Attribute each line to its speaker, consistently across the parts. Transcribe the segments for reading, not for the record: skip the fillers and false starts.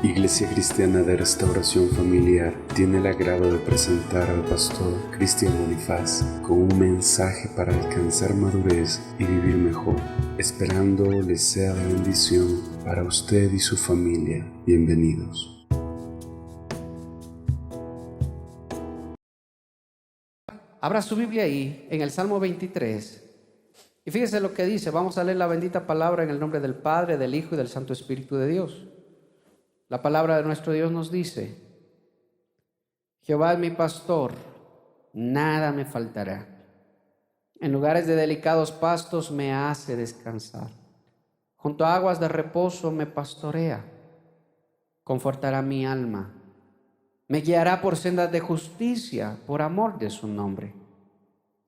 Speaker 1: Iglesia Cristiana de Restauración Familiar tiene el agrado de presentar al pastor Cristian Bonifaz con un mensaje para alcanzar madurez y vivir mejor, esperando les sea de bendición para usted y su familia. Bienvenidos.
Speaker 2: Abra su Biblia ahí, en el Salmo 23. Y fíjese lo que dice. Vamos a leer la bendita palabra en el nombre del Padre, del Hijo y del Santo Espíritu de Dios. La palabra de nuestro Dios nos dice: Jehová es mi pastor, nada me faltará. En lugares de delicados pastos me hace descansar. Junto a aguas de reposo me pastorea. Confortará mi alma. Me guiará por sendas de justicia, por amor de su nombre.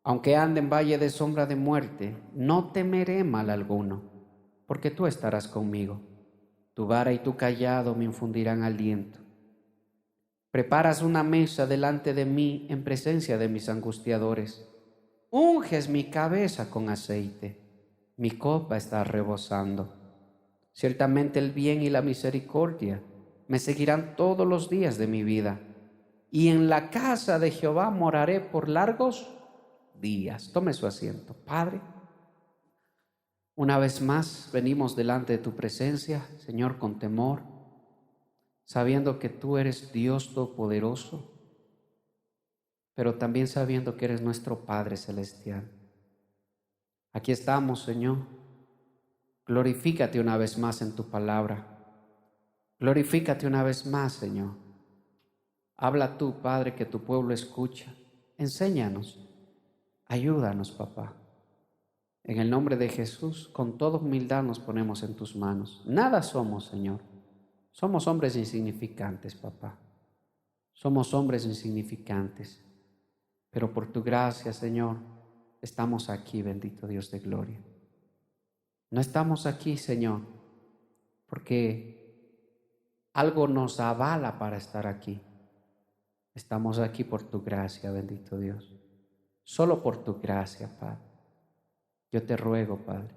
Speaker 2: Aunque ande en valle de sombra de muerte, no temeré mal alguno, porque tú estarás conmigo. Tu vara y tu cayado me infundirán aliento. Preparas una mesa delante de mí en presencia de mis angustiadores. Unges mi cabeza con aceite. Mi copa está rebosando. Ciertamente el bien y la misericordia me seguirán todos los días de mi vida, y en la casa de Jehová moraré por largos días. Tome su asiento. Padre, una vez más venimos delante de tu presencia, Señor, con temor, sabiendo que tú eres Dios Todopoderoso, pero también sabiendo que eres nuestro Padre Celestial. Aquí estamos, Señor. Glorifícate una vez más en tu palabra. Glorifícate una vez más, Señor. Habla tú, Padre, que tu pueblo escucha. Enséñanos. Ayúdanos, papá. En el nombre de Jesús, con toda humildad nos ponemos en tus manos. Nada somos, Señor. Somos hombres insignificantes, papá. Somos hombres insignificantes. Pero por tu gracia, Señor, estamos aquí, bendito Dios de gloria. No estamos aquí, Señor, porque algo nos avala para estar aquí. Estamos aquí por tu gracia, bendito Dios. Solo por tu gracia, Padre. Yo te ruego, Padre,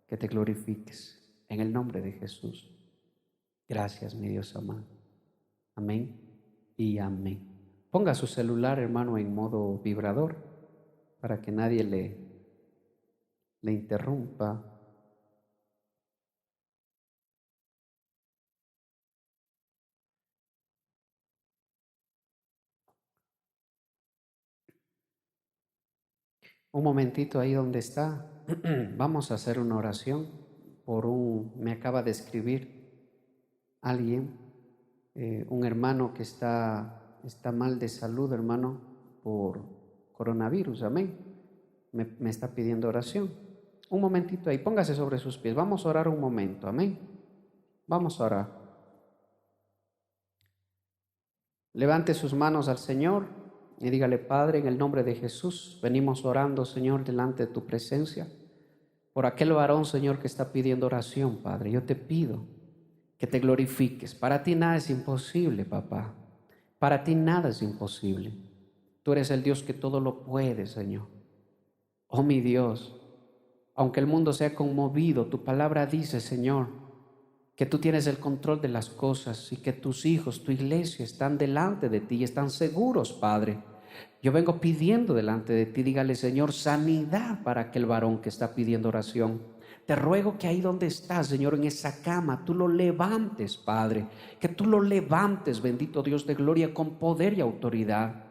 Speaker 2: que te glorifiques en el nombre de Jesús. Gracias, mi Dios amado. Amén y amén. Ponga su celular, hermano, en modo vibrador para que nadie le interrumpa. Un momentito ahí donde está. Vamos a hacer una oración me acaba de escribir alguien, un hermano que está mal de salud, hermano, por coronavirus, amén. Me está pidiendo oración. Un momentito ahí, póngase sobre sus pies. Vamos a orar un momento, amén. Vamos a orar. Levante sus manos al Señor y dígale: Padre, en el nombre de Jesús, venimos orando, Señor, delante de tu presencia, por aquel varón, Señor, que está pidiendo oración, Padre. Yo te pido que te glorifiques. Para ti nada es imposible, papá. Para ti nada es imposible. Tú eres el Dios que todo lo puede, Señor. Oh, mi Dios, aunque el mundo sea conmovido, tu palabra dice, Señor, que tú tienes el control de las cosas y que tus hijos, tu iglesia, están delante de ti y están seguros, Padre. Yo vengo pidiendo delante de ti, dígale, Señor, sanidad para aquel varón que está pidiendo oración. Te ruego que ahí donde estás, Señor, en esa cama, tú lo levantes, Padre, que tú lo levantes, bendito Dios de gloria, con poder y autoridad,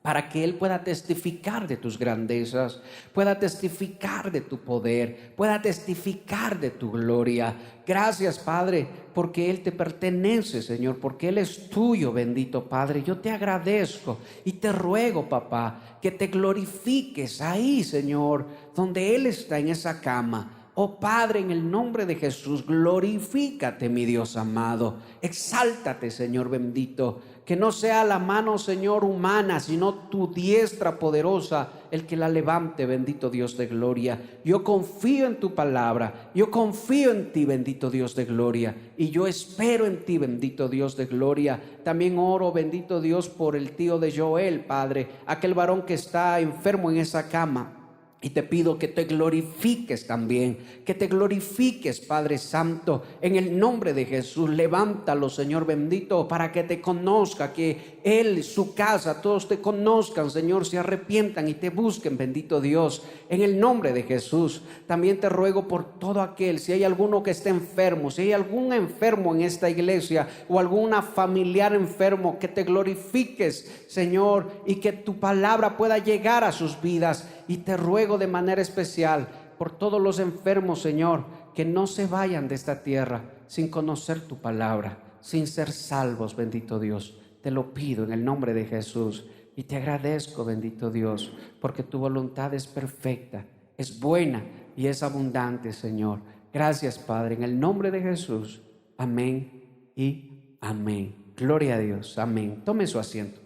Speaker 2: para que Él pueda testificar de tus grandezas, pueda testificar de tu poder, pueda testificar de tu gloria. Gracias, Padre, porque Él te pertenece, Señor, porque Él es tuyo, bendito Padre. Yo te agradezco y te ruego, papá, que te glorifiques ahí, Señor, donde Él está en esa cama. Oh Padre, en el nombre de Jesús, glorifícate, mi Dios amado. Exáltate, Señor bendito. Que no sea la mano, Señor, humana, sino tu diestra poderosa el que la levante, bendito Dios de gloria. Yo confío en tu palabra. Yo confío en ti, bendito Dios de gloria. Y yo espero en ti, bendito Dios de gloria. También oro, bendito Dios, por el tío de Joel, Padre. Aquel varón que está enfermo en esa cama. Y te pido que te glorifiques también, que te glorifiques, Padre Santo, en el nombre de Jesús. Levántalo, Señor bendito, para que te conozca, que él, su casa, todos te conozcan, Señor, se arrepientan y te busquen, bendito Dios, en el nombre de Jesús. También te ruego por todo aquel, si hay alguno que esté enfermo, si hay algún enfermo en esta iglesia o alguna familiar enfermo, que te glorifiques, Señor, y que tu palabra pueda llegar a sus vidas. Y te ruego de manera especial por todos los enfermos, Señor, que no se vayan de esta tierra sin conocer tu palabra, sin ser salvos, bendito Dios. Te lo pido en el nombre de Jesús y te agradezco, bendito Dios, porque tu voluntad es perfecta, es buena y es abundante, Señor. Gracias, Padre, en el nombre de Jesús. Amén y amén. Gloria a Dios. Amén. Tome su asiento.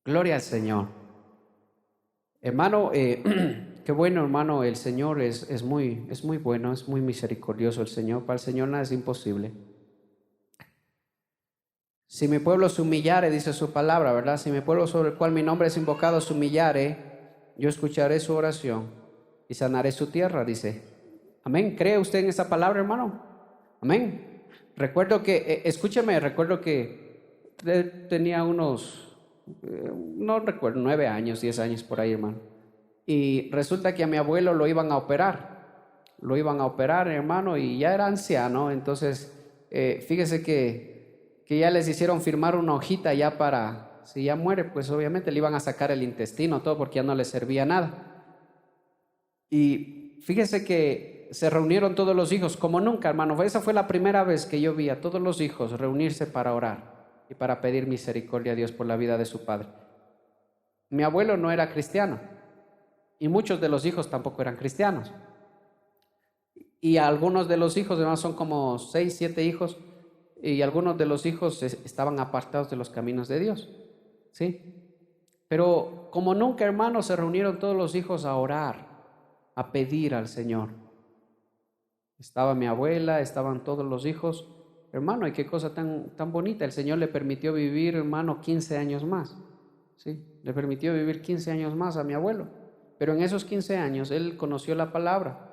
Speaker 2: Gloria al Señor. Hermano, qué bueno, hermano, el Señor es muy bueno, es muy misericordioso el Señor. Para el Señor nada es imposible. Si mi pueblo se humillare, dice su palabra, ¿verdad? Si mi pueblo sobre el cual mi nombre es invocado se humillare, yo escucharé su oración y sanaré su tierra, dice. Amén. ¿Cree usted en esa palabra, hermano? Amén. Recuerdo que, escúcheme, recuerdo que tenía unos... no recuerdo, 9 años, 10 años por ahí, hermano. Y resulta que a mi abuelo lo iban a operar, hermano, y ya era anciano. Entonces, fíjese que ya les hicieron firmar una hojita ya para, si ya muere, pues obviamente le iban a sacar el intestino, todo, porque ya no le servía nada. Y fíjese que se reunieron todos los hijos, como nunca, hermano. Esa fue la primera vez que yo vi a todos los hijos reunirse para orar y para pedir misericordia a Dios por la vida de su padre. Mi abuelo no era cristiano y muchos de los hijos tampoco eran cristianos. Y algunos de los hijos, además son como 6, 7 hijos, y algunos de los hijos estaban apartados de los caminos de Dios, ¿sí? Pero como nunca, hermanos, se reunieron todos los hijos a orar, a pedir al Señor. Estaba mi abuela, estaban todos los hijos. Hermano, y qué cosa tan bonita. El Señor le permitió vivir, hermano, 15 años más. ¿Sí? Le permitió vivir 15 años más a mi abuelo. Pero en esos 15 años él conoció la palabra.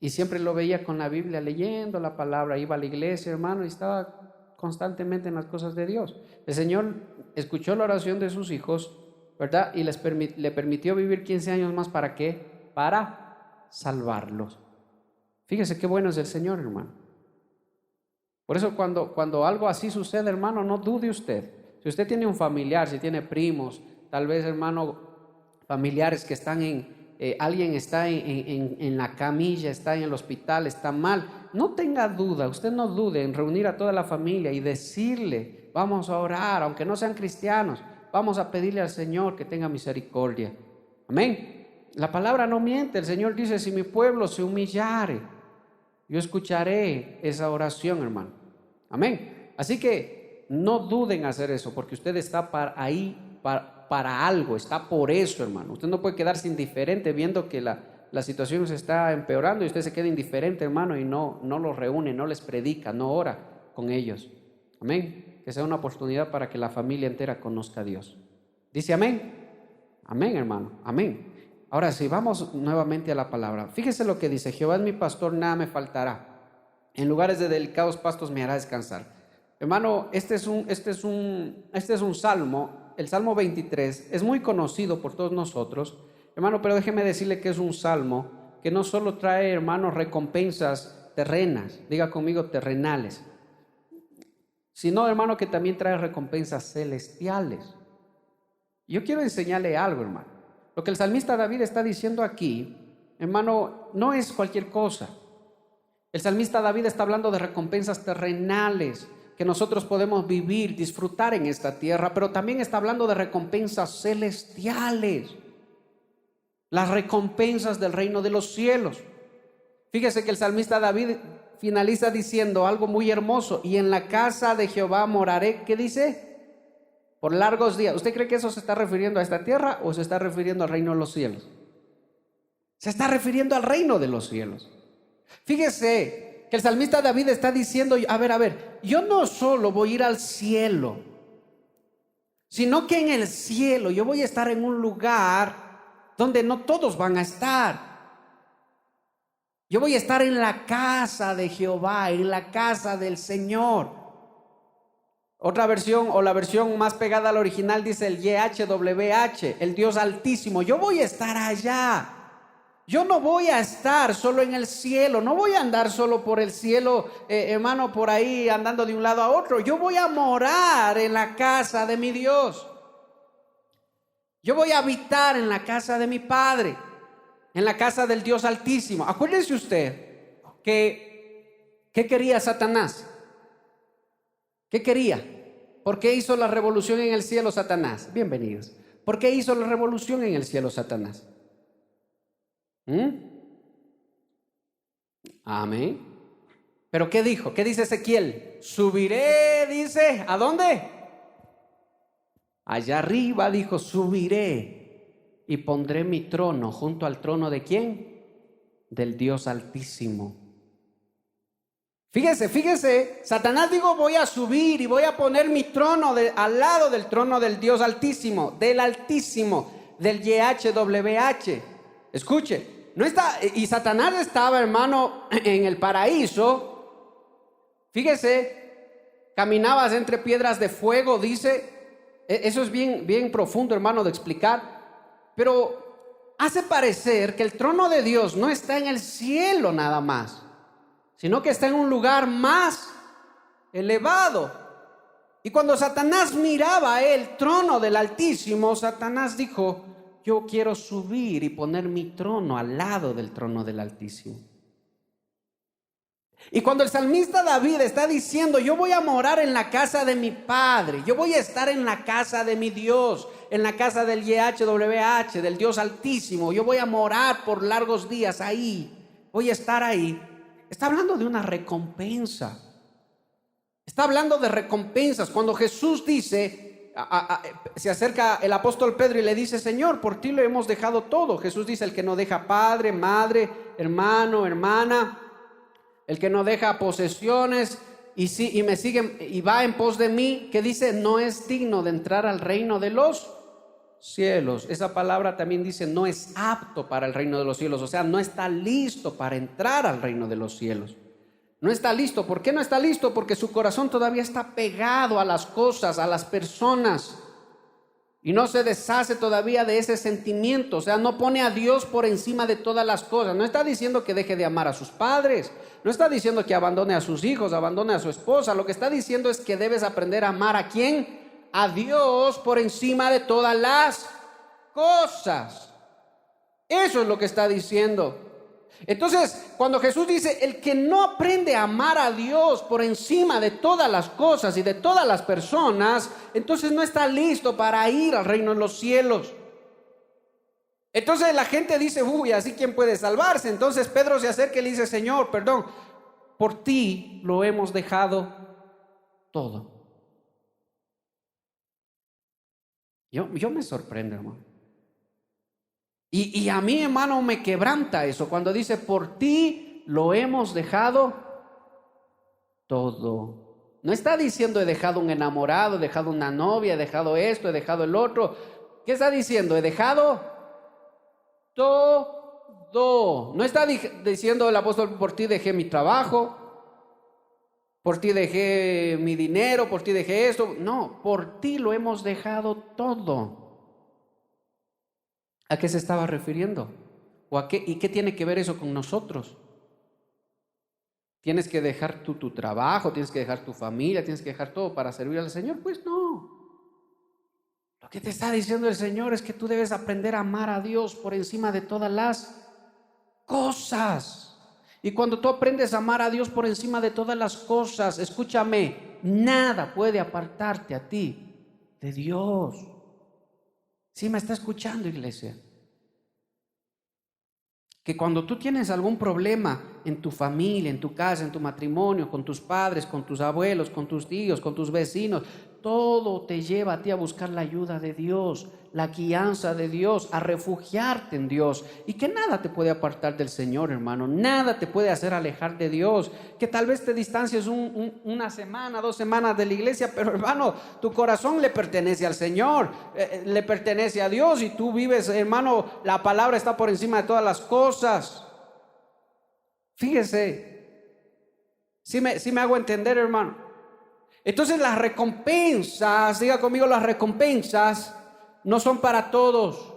Speaker 2: Y siempre lo veía con la Biblia, leyendo la palabra. Iba a la iglesia, hermano, y estaba constantemente en las cosas de Dios. El Señor escuchó la oración de sus hijos, ¿verdad? Y le permitió vivir 15 años más. ¿Para qué? Para salvarlos. Fíjese qué bueno es el Señor, hermano. Por eso cuando algo así sucede, hermano, no dude usted. Si usted tiene un familiar, si tiene primos, tal vez, hermano, familiares que están alguien está en la camilla, está en el hospital, está mal, no tenga duda, usted no dude en reunir a toda la familia y decirle, vamos a orar, aunque no sean cristianos, vamos a pedirle al Señor que tenga misericordia. Amén. La palabra no miente. El Señor dice, si mi pueblo se humillare, yo escucharé esa oración, hermano. Amén. Así que no duden en hacer eso, porque usted está para algo, está por eso, hermano. Usted no puede quedarse indiferente viendo que la situación se está empeorando y usted se queda indiferente, hermano, y no los reúne, no les predica, no ora con ellos. Amén. Que sea una oportunidad para que la familia entera conozca a Dios. Dice amén. Amén, hermano. Amén. Ahora sí, vamos nuevamente a la palabra. Fíjese lo que dice: Jehová es mi pastor, nada me faltará. En lugares de delicados pastos me hará descansar. Hermano, este es un salmo, el Salmo 23, es muy conocido por todos nosotros, hermano, pero déjeme decirle que es un salmo que no solo trae, hermano, recompensas terrenas, diga conmigo terrenales, sino, hermano, que también trae recompensas celestiales. Yo quiero enseñarle algo, hermano. Lo que el salmista David está diciendo aquí, hermano, no es cualquier cosa. El salmista David está hablando de recompensas terrenales que nosotros podemos vivir, disfrutar en esta tierra, pero también está hablando de recompensas celestiales, las recompensas del reino de los cielos. Fíjese que el salmista David finaliza diciendo algo muy hermoso: y en la casa de Jehová moraré, ¿qué dice? Por largos días. ¿Usted cree que eso se está refiriendo a esta tierra o se está refiriendo al reino de los cielos? Se está refiriendo al reino de los cielos. Fíjese que el salmista David está diciendo, a ver, yo no solo voy a ir al cielo, sino que en el cielo yo voy a estar en un lugar donde no todos van a estar. Yo voy a estar en la casa de Jehová, en la casa del Señor. Otra versión, o la versión más pegada al original, dice el YHWH, el Dios Altísimo. Yo voy a estar allá. Yo no voy a estar solo en el cielo, no voy a andar solo por el cielo, hermano, por ahí andando de un lado a otro. Yo voy a morar en la casa de mi Dios. Yo voy a habitar en la casa de mi Padre, en la casa del Dios Altísimo. Acuérdese usted que ¿qué quería Satanás? ¿Qué quería? ¿Por qué hizo la revolución en el cielo Satanás? Bienvenidos. ¿Por qué hizo la revolución en el cielo Satanás? Amén. ¿Pero qué dijo? ¿Qué dice Ezequiel? Subiré, dice, ¿a dónde? Allá arriba, dijo, subiré y pondré mi trono junto al trono ¿de quién? Del Dios Altísimo. Fíjese, Satanás dijo, voy a subir y voy a poner mi trono al lado del trono del Dios Altísimo, del YHWH. Escuche, no está, y Satanás estaba, hermano, en el paraíso. Fíjese, caminabas entre piedras de fuego, dice. Eso es bien profundo, hermano, de explicar. Pero hace parecer que el trono de Dios no está en el cielo nada más, sino que está en un lugar más elevado. Y cuando Satanás miraba el trono del Altísimo, Satanás dijo, yo quiero subir y poner mi trono al lado del trono del Altísimo. Y cuando el salmista David está diciendo, yo voy a morar en la casa de mi Padre, yo voy a estar en la casa de mi Dios, en la casa del YHWH, del Dios Altísimo, yo voy a morar por largos días ahí, voy a estar ahí. Está hablando de una recompensa. Está hablando de recompensas. Cuando Jesús dice, se acerca el apóstol Pedro y le dice, Señor, por ti lo hemos dejado todo. Jesús dice, el que no deja padre, madre, hermano, hermana, el que no deja posesiones y me sigue y va en pos de mí, que dice, no es digno de entrar al reino de los cielos. Esa palabra también dice, no es apto para el reino de los cielos. O sea, no está listo para entrar al reino de los cielos. No está listo. ¿Por qué no está listo? Porque su corazón todavía está pegado a las cosas, a las personas, y no se deshace todavía de ese sentimiento. O sea, no pone a Dios por encima de todas las cosas. No está diciendo que deje de amar a sus padres. No está diciendo que abandone a sus hijos, abandone a su esposa. Lo que está diciendo es que debes aprender a amar ¿a quién? A Dios por encima de todas las cosas. Eso es lo que está diciendo. Entonces, cuando Jesús dice, el que no aprende a amar a Dios por encima de todas las cosas y de todas las personas, entonces no está listo para ir al reino de los cielos. Entonces la gente dice, uy, así ¿quién puede salvarse? Entonces Pedro se acerca y le dice, Señor, perdón, por ti lo hemos dejado todo. Yo me sorprendo, hermano. Y a mí, hermano, me quebranta eso cuando dice, por ti lo hemos dejado todo. No está diciendo, he dejado un enamorado, he dejado una novia, he dejado esto, he dejado el otro. ¿Qué está diciendo? He dejado todo. No está diciendo el apóstol, por ti dejé mi trabajo, por ti dejé mi dinero, por ti dejé esto. No, por ti lo hemos dejado todo. ¿A qué se estaba refiriendo? ¿O a qué? ¿Y qué tiene que ver eso con nosotros? ¿Tienes que dejar tu trabajo? ¿Tienes que dejar tu familia? ¿Tienes que dejar todo para servir al Señor? Pues no. Lo que te está diciendo el Señor es que tú debes aprender a amar a Dios por encima de todas las cosas. Y cuando tú aprendes a amar a Dios por encima de todas las cosas, escúchame, nada puede apartarte a ti de Dios. ¿Sí me está escuchando, iglesia? Que cuando tú tienes algún problema en tu familia, en tu casa, en tu matrimonio, con tus padres, con tus abuelos, con tus tíos, con tus vecinos, todo te lleva a ti a buscar la ayuda de Dios, la guianza de Dios, a refugiarte en Dios. Y que nada te puede apartar del Señor, hermano. Nada te puede hacer alejar de Dios. Que tal vez te distancies una semana, 2 semanas de la iglesia, pero hermano, tu corazón le pertenece al Señor, le pertenece a Dios. Y tú vives, hermano, la palabra está por encima de todas las cosas. Fíjese, si me hago entender, hermano. Entonces las recompensas, diga conmigo, las recompensas no son para todos.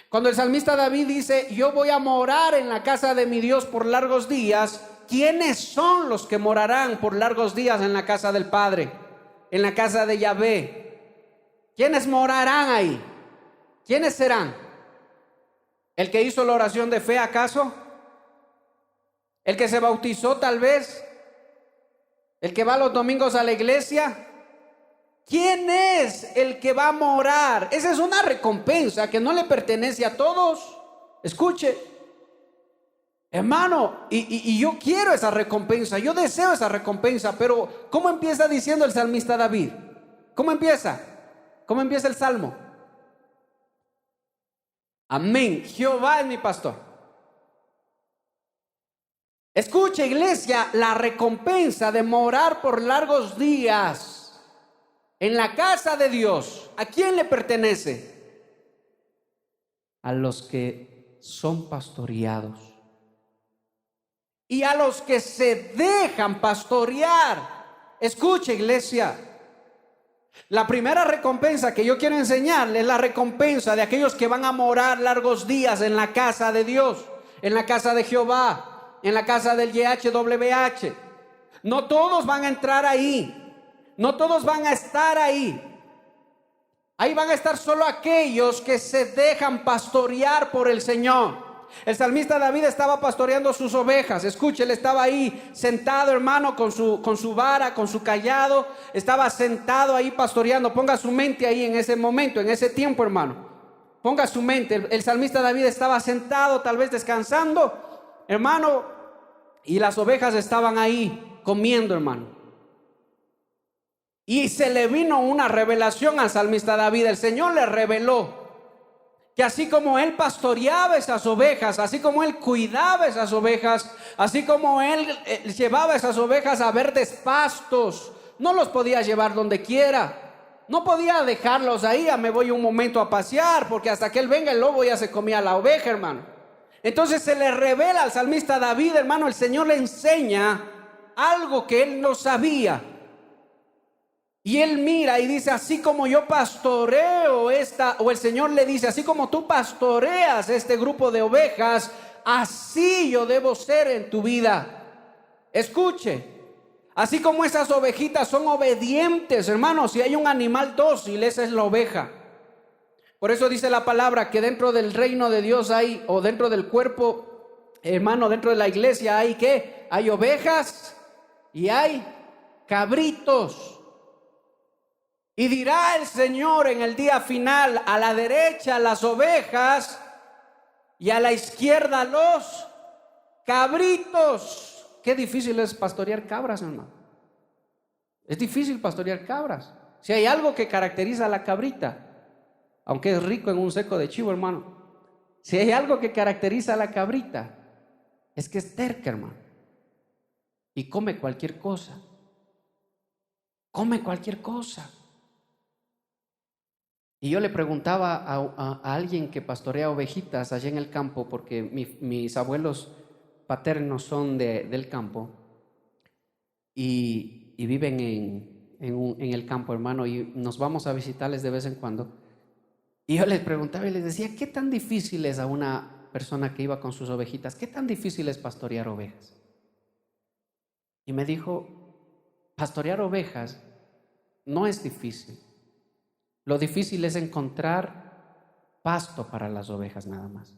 Speaker 2: Cuando el salmista David dice, yo voy a morar en la casa de mi Dios por largos días, ¿quiénes son los que morarán por largos días en la casa del Padre? En la casa de Yahvé. ¿Quiénes morarán ahí? ¿Quiénes serán? ¿El que hizo la oración de fe acaso? ¿El que se bautizó tal vez? ¿El que va los domingos a la iglesia? ¿Quién es el que va a morar? Esa es una recompensa que no le pertenece a todos. Escuche, hermano, y yo quiero esa recompensa, yo deseo esa recompensa, pero ¿cómo empieza diciendo el salmista David? ¿Cómo empieza? ¿Cómo empieza el salmo? Amén, Jehová es mi pastor. Escucha, iglesia, la recompensa de morar por largos días en la casa de Dios, ¿a quién le pertenece? A los que son pastoreados y a los que se dejan pastorear. Escucha, iglesia, la primera recompensa que yo quiero enseñarles es la recompensa de aquellos que van a morar largos días en la casa de Dios, en la casa de Jehová, en la casa del YHWH. No todos van a entrar ahí, no todos van a estar ahí. Ahí van a estar solo aquellos que se dejan pastorear por el Señor. El salmista David estaba pastoreando sus ovejas. Escuche, él estaba ahí sentado, hermano, con su vara, con su cayado. Estaba sentado ahí pastoreando. Ponga su mente ahí en ese momento, en ese tiempo, hermano. Ponga su mente. El salmista David estaba sentado, tal vez descansando, hermano, y las ovejas estaban ahí comiendo, hermano. Y se le vino una revelación al salmista David. El Señor le reveló que así como él pastoreaba esas ovejas, así como él cuidaba esas ovejas, así como él llevaba esas ovejas a verdes pastos, no los podía llevar donde quiera. No podía dejarlos ahí, me voy un momento a pasear, porque hasta que él venga el lobo ya se comía la oveja, hermano. Entonces se le revela al salmista David, hermano, el Señor le enseña algo que él no sabía. Y él mira y dice, así como yo pastoreo o el Señor le dice, así como tú pastoreas este grupo de ovejas, así yo debo ser en tu vida. Escuche, así como esas ovejitas son obedientes, hermano, si hay un animal dócil, esa es la oveja. Por eso dice la palabra que dentro del reino de Dios hay, o dentro del cuerpo, hermano, dentro de la iglesia hay ¿qué? Hay ovejas y hay cabritos. Y dirá el Señor en el día final, a la derecha las ovejas y a la izquierda los cabritos. Qué difícil es pastorear cabras, hermano. Es difícil pastorear cabras. Si hay algo que caracteriza a la cabrita, aunque es rico en un seco de chivo, hermano, si hay algo que caracteriza a la cabrita, es que es terca, hermano, y come cualquier cosa. Come cualquier cosa. Y yo le preguntaba a alguien que pastorea ovejitas allá en el campo, porque mis abuelos paternos son del campo y viven en el campo, hermano, y nos vamos a visitarles de vez en cuando. Y yo les preguntaba y les decía, ¿qué tan difícil es a una persona que iba con sus ovejitas? ¿Qué tan difícil es pastorear ovejas? Y me dijo, pastorear ovejas no es difícil. Lo difícil es encontrar pasto para las ovejas nada más.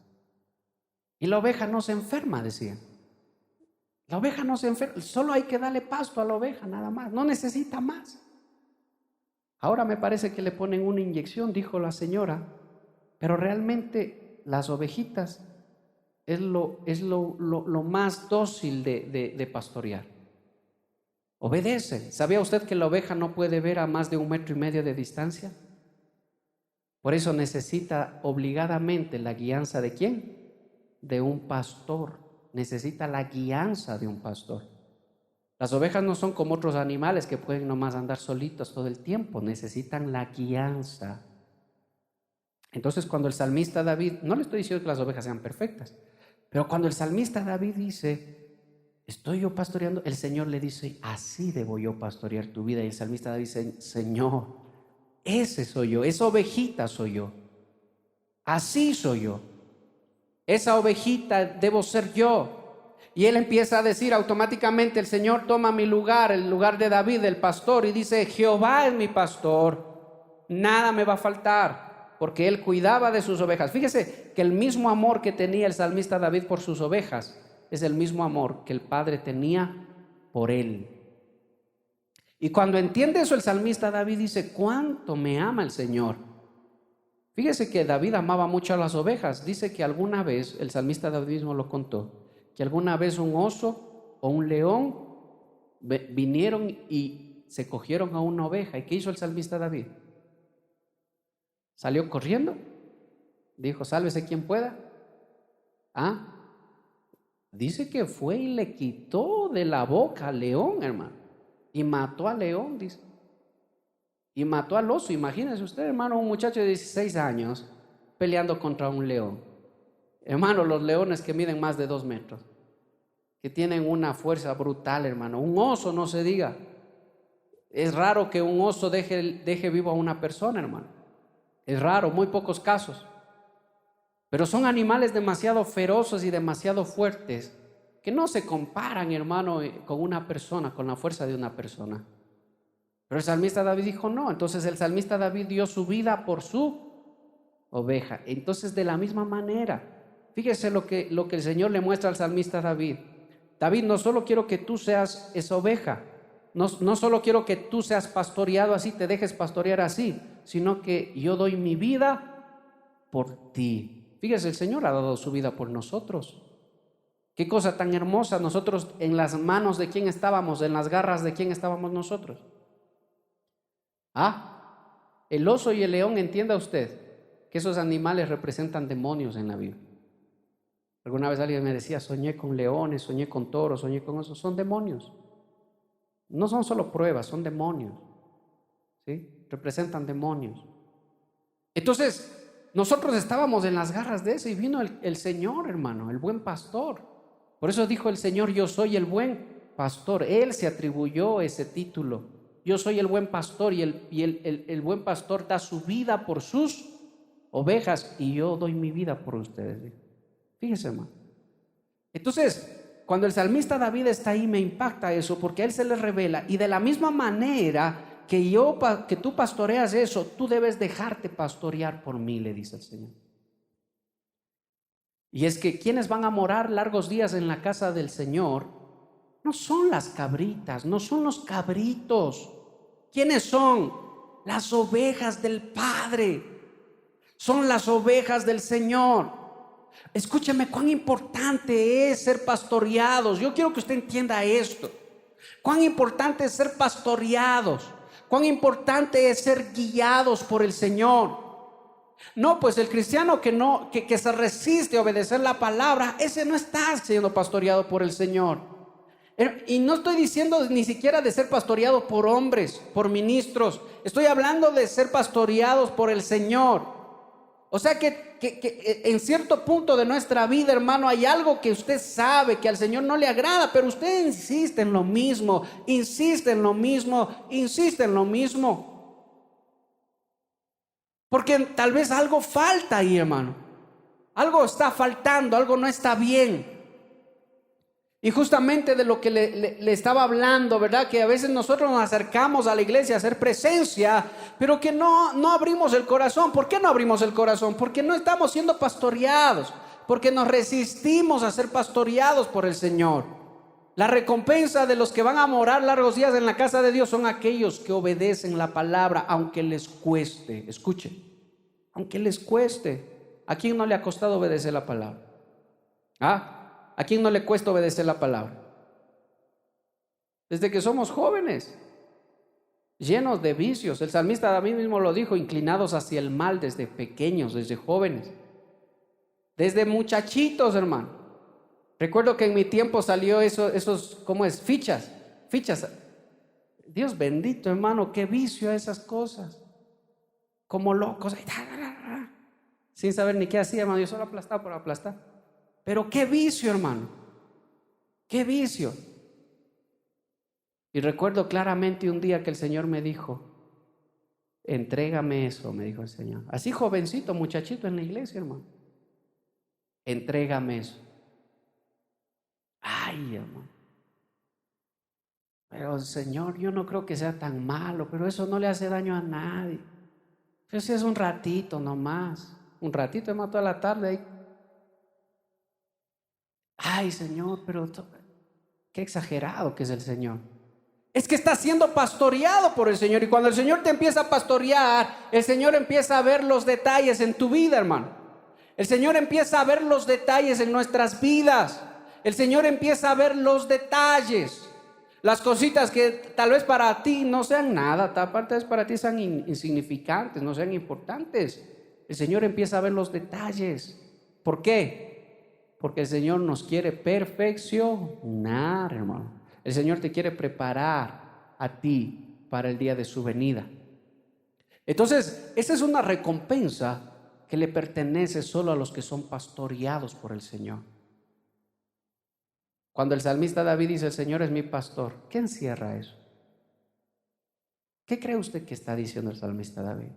Speaker 2: Y la oveja no se enferma, decían. La oveja no se enferma, solo hay que darle pasto a la oveja nada más, no necesita más. Ahora me parece que le ponen una inyección, dijo la señora, pero realmente las ovejitas es lo más dócil de pastorear. Obedecen. ¿Sabía usted que la oveja no puede ver a más de 1,5 metros de distancia? Por eso necesita obligadamente la guianza ¿de quién? De un pastor. Necesita la guianza de un pastor. Las ovejas no son como otros animales que pueden nomás andar solitos todo el tiempo. Necesitan la guianza. Entonces, cuando el salmista David, no le estoy diciendo que las ovejas sean perfectas, pero cuando el salmista David dice, estoy yo pastoreando, el Señor le dice, así debo yo pastorear tu vida. Y el salmista David dice, Señor, ese soy yo, esa ovejita soy yo, así soy yo, esa ovejita debo ser yo. Y él empieza a decir automáticamente, el Señor toma mi lugar, el lugar de David, el pastor, y dice, Jehová es mi pastor, nada me va a faltar. Porque él cuidaba de sus ovejas. Fíjese que el mismo amor que tenía el salmista David por sus ovejas es el mismo amor que el Padre tenía por él. Y cuando entiende eso el salmista David dice, ¿cuánto me ama el Señor? Fíjese que David amaba mucho a las ovejas. Dice que alguna vez, el salmista David mismo lo contó, que alguna vez un oso o un león vinieron y se cogieron a una oveja. ¿Y qué hizo el salmista David? Salió corriendo, dijo, sálvese quien pueda. Dice que fue y le quitó de la boca al león, hermano, y mató al león, dice, y mató al oso. Imagínese usted, hermano, un muchacho de 16 años peleando contra un león. Hermano, los leones que miden más de 2 metros, que tienen una fuerza brutal, hermano. Un oso, no se diga. Es raro que un oso deje vivo a una persona, hermano. Es raro, muy pocos casos. Pero son animales demasiado feroces y demasiado fuertes que no se comparan, hermano, con una persona, con la fuerza de una persona. Pero el salmista David dijo no. Entonces el salmista David dio su vida por su oveja. Entonces de la misma manera, fíjese lo que el Señor le muestra al salmista David. David, no solo quiero que tú seas esa oveja, no solo quiero que tú seas pastoreado así, te dejes pastorear así, sino que yo doy mi vida por ti. Fíjese, el Señor ha dado su vida por nosotros. Qué cosa tan hermosa. Nosotros en las manos de quién estábamos, en las garras de quién estábamos nosotros. El oso y el león, entienda usted que esos animales representan demonios en la Biblia. Alguna vez alguien me decía, soñé con leones, soñé con toros, soñé con osos. Son demonios. No son solo pruebas, son demonios. ¿Sí? Representan demonios. Entonces, nosotros estábamos en las garras de eso y vino el Señor, hermano, el buen pastor. Por eso dijo el Señor, yo soy el buen pastor. Él se atribuyó ese título. Yo soy el buen pastor y el buen pastor da su vida por sus ovejas y yo doy mi vida por ustedes. Fíjese, hermano. Entonces, cuando el salmista David está ahí, me impacta eso porque a él se le revela. Y de la misma manera que tú pastoreas eso, tú debes dejarte pastorear por mí, le dice el Señor. Y es que quienes van a morar largos días en la casa del Señor no son las cabritas, no son los cabritos. ¿Quiénes son? Las ovejas del Padre. Son las ovejas del Señor. Escúcheme, cuán importante es ser pastoreados. Yo quiero que usted entienda esto. Cuán importante es ser pastoreados. Cuán importante es ser guiados por el Señor. No, pues el cristiano que se resiste a obedecer la palabra, ese no está siendo pastoreado por el Señor. Y no estoy diciendo ni siquiera de ser pastoreado por hombres, por ministros. Estoy hablando de ser pastoreados por el Señor. O sea que en cierto punto de nuestra vida, hermano, hay algo que usted sabe que al Señor no le agrada, pero usted insiste en lo mismo, insiste en lo mismo, insiste en lo mismo. Porque tal vez algo falta ahí, hermano. Algo está faltando, algo no está bien. Y justamente de lo que le estaba hablando, ¿verdad? Que a veces nosotros nos acercamos a la iglesia a hacer presencia, pero que no abrimos el corazón. ¿Por qué no abrimos el corazón? Porque no estamos siendo pastoreados, porque nos resistimos a ser pastoreados por el Señor. La recompensa de los que van a morar largos días en la casa de Dios son aquellos que obedecen la palabra, aunque les cueste. Escuchen, aunque les cueste. ¿A quién no le ha costado obedecer la palabra? ¿A quién no le cuesta obedecer la palabra? desde que somos jóvenes, llenos de vicios. El salmista David mismo lo dijo, inclinados hacia el mal desde pequeños, desde jóvenes, desde muchachitos, hermano. Recuerdo que en mi tiempo salió esos, ¿cómo es? Fichas. Dios bendito, hermano, qué vicio a esas cosas. Como locos, sin saber ni qué hacía, hermano. Yo solo aplastaba por aplastar. Pero qué vicio, hermano. Qué vicio. Y recuerdo claramente un día que el Señor me dijo, entrégame eso, me dijo el Señor. Así jovencito, muchachito en la iglesia, hermano. Entrégame eso. Ay, hermano. Pero Señor, yo no creo que sea tan malo, pero eso no le hace daño a nadie. Pero si es un ratito nomás. Un ratito, hermano, toda la tarde ahí. Ay, Señor, pero qué exagerado que es el Señor. Es que está siendo pastoreado por el Señor. Y cuando el Señor te empieza a pastorear, el Señor empieza a ver los detalles en tu vida, hermano. El Señor empieza a ver los detalles en nuestras vidas. El Señor empieza a ver los detalles. Las cositas que tal vez para ti no sean nada, tal vez para ti sean insignificantes, no sean importantes. El Señor empieza a ver los detalles. ¿Por qué? Porque el Señor nos quiere perfeccionar, hermano. El Señor te quiere preparar a ti para el día de su venida. Entonces, esa es una recompensa que le pertenece solo a los que son pastoreados por el Señor. Cuando el salmista David dice, el Señor es mi pastor, ¿qué encierra eso? ¿Qué cree usted que está diciendo el salmista David?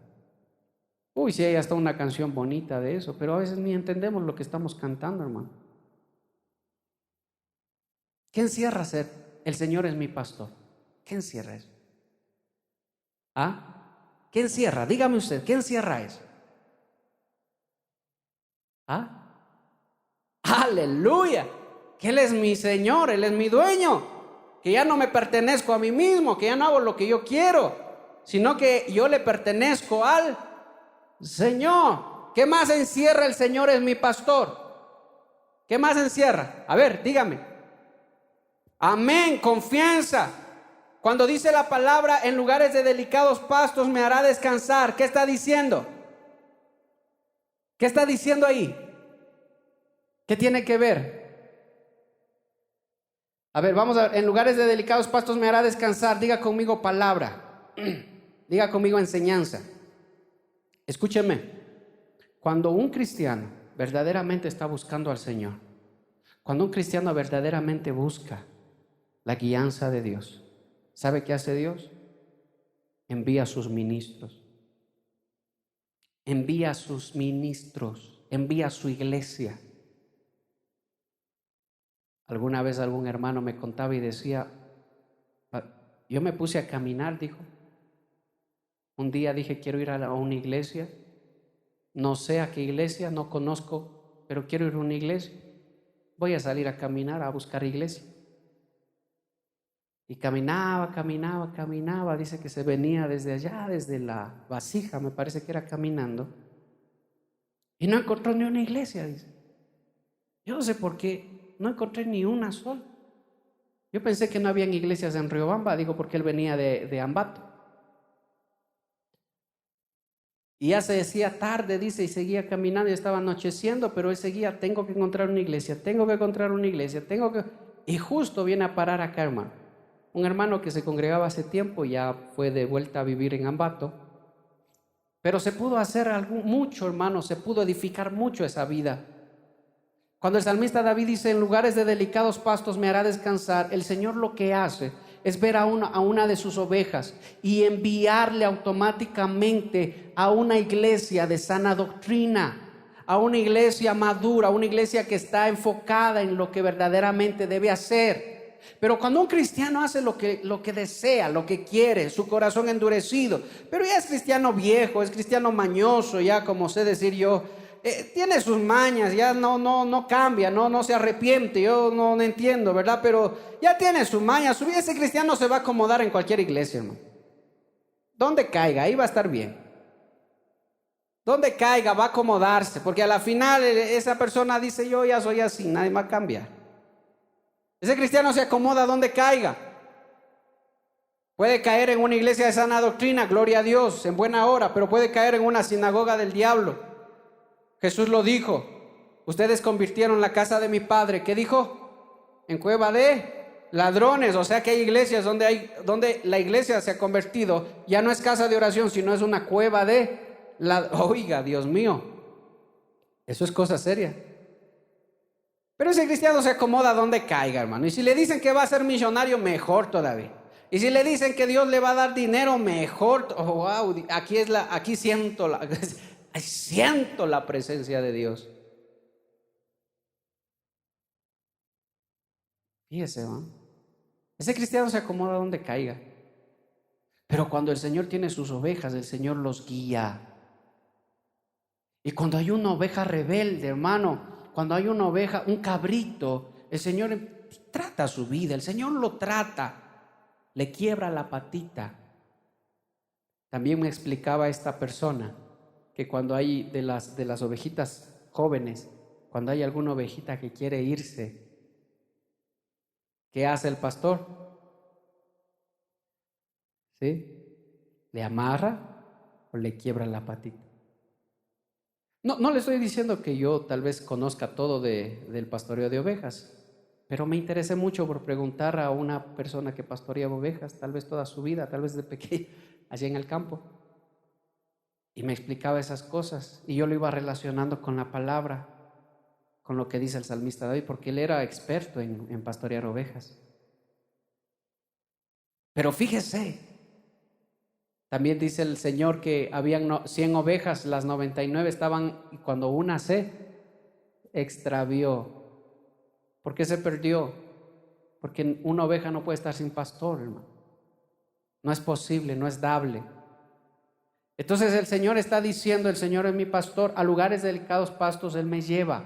Speaker 2: Uy, sí, hay hasta una canción bonita de eso, pero a veces ni entendemos lo que estamos cantando, hermano. ¿Qué encierra ser el Señor es mi pastor? ¿Qué encierra eso? ¿Ah? ¿Qué encierra? Dígame usted, ¿qué encierra eso? ¿Ah? ¡Aleluya! Que Él es mi Señor, Él es mi dueño, que ya no me pertenezco a mí mismo, que ya no hago lo que yo quiero, sino que yo le pertenezco al Señor. ¿Qué más encierra el Señor es mi pastor? ¿Qué más encierra? A ver, dígame. Amén, confianza. Cuando dice la palabra, en lugares de delicados pastos me hará descansar, ¿qué está diciendo? ¿Qué está diciendo ahí? ¿Qué tiene que ver? A ver, vamos a ver, en lugares de delicados pastos me hará descansar. Diga conmigo palabra. Diga conmigo enseñanza. Escúcheme. Cuando un cristiano verdaderamente está buscando al Señor, cuando un cristiano verdaderamente busca la guianza de Dios, ¿sabe qué hace Dios? Envía a sus ministros. Envía a sus ministros. Envía a su iglesia. Alguna vez algún hermano me contaba y decía, yo me puse a caminar, dijo. Un día dije, quiero ir a una iglesia. No sé a qué iglesia, no conozco, pero quiero ir a una iglesia. Voy a salir a caminar, a buscar iglesia. Y caminaba. Dice que se venía desde allá, desde la Vasija, me parece que era caminando. Y no encontró ni una iglesia, dice. Yo no sé por qué. No encontré ni una sola. Yo pensé que no habían iglesias en Riobamba, digo, porque él venía de Ambato. Y ya se decía tarde, dice, y seguía caminando y estaba anocheciendo, pero él seguía, tengo que encontrar una iglesia. Y justo viene a parar acá, hermano. Un hermano que se congregaba hace tiempo, ya fue de vuelta a vivir en Ambato. Pero se pudo hacer mucho, hermano, se pudo edificar mucho esa vida. Cuando el salmista David dice, en lugares de delicados pastos me hará descansar, el Señor lo que hace es ver a una de sus ovejas y enviarle automáticamente a una iglesia de sana doctrina, a una iglesia madura, a una iglesia que está enfocada en lo que verdaderamente debe hacer. Pero cuando un cristiano hace lo que desea, lo que quiere, su corazón endurecido, pero ya es cristiano viejo, es cristiano mañoso, ya como sé decir yo, tiene sus mañas, ya no cambia, no se arrepiente, yo no entiendo, ¿verdad? Pero ya tiene sus mañas, ese cristiano se va a acomodar en cualquier iglesia, hermano. Donde caiga, ahí va a estar bien. Donde caiga, va a acomodarse, porque a la final esa persona dice, yo ya soy así, nadie va a cambiar. Ese cristiano se acomoda donde caiga. Puede caer en una iglesia de sana doctrina, gloria a Dios, en buena hora, pero puede caer en una sinagoga del diablo. Jesús lo dijo: ustedes convirtieron la casa de mi padre, ¿qué dijo? En cueva de ladrones. O sea que hay iglesias donde la iglesia se ha convertido, ya no es casa de oración, sino es una cueva de ladrones. Oiga, Dios mío, eso es cosa seria. Pero ese cristiano se acomoda donde caiga, hermano. Y si le dicen que va a ser millonario, mejor todavía. Y si le dicen que Dios le va a dar dinero, mejor. Oh, wow, aquí siento la presencia de Dios. Fíjese, ¿no? Ese cristiano se acomoda donde caiga. Pero cuando el Señor tiene sus ovejas, el Señor los guía. Y cuando hay una oveja rebelde, hermano, cuando hay una oveja, un cabrito, el Señor trata su vida, el Señor lo trata, le quiebra la patita. También me explicaba esta persona que cuando hay de las ovejitas jóvenes, cuando hay alguna ovejita que quiere irse, ¿qué hace el pastor? ¿Sí? ¿Le amarra o le quiebra la patita? No le estoy diciendo que yo tal vez conozca todo del pastoreo de ovejas, pero me interesé mucho por preguntar a una persona que pastorea ovejas, tal vez toda su vida, tal vez de pequeño, allí en el campo. Y me explicaba esas cosas y yo lo iba relacionando con la palabra, con lo que dice el salmista David, porque él era experto en pastorear ovejas. Pero fíjese, también dice el Señor que habían 100 ovejas, las 99 estaban, y cuando una se extravió. ¿Por qué se perdió? Porque una oveja no puede estar sin pastor, hermano. No es posible, no es dable. Entonces el Señor está diciendo: el Señor es mi pastor, a lugares delicados pastos Él me lleva.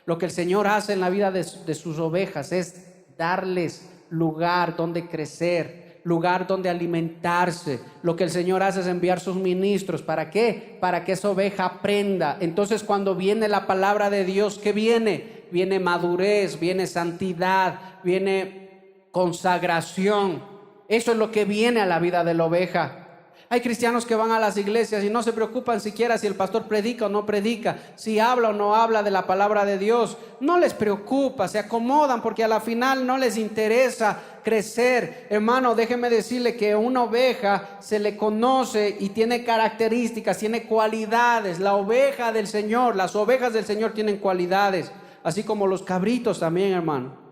Speaker 2: Lo que el Señor hace en la vida de sus ovejas es darles lugar donde crecer, lugar donde alimentarse. Lo que el Señor hace es enviar sus ministros. ¿Para qué? Para que esa oveja aprenda. Entonces cuando viene la palabra de Dios, ¿qué viene? Viene madurez, viene santidad, viene consagración. Eso es lo que viene a la vida de la oveja. Hay cristianos que van a las iglesias y no se preocupan siquiera si el pastor predica o no predica, si habla o no habla de la palabra de Dios. No les preocupa, se acomodan porque a la final no les interesa crecer. Hermano, déjeme decirle que una oveja se le conoce y tiene características, tiene cualidades. La oveja del Señor, las ovejas del Señor tienen cualidades, así como los cabritos también, hermano.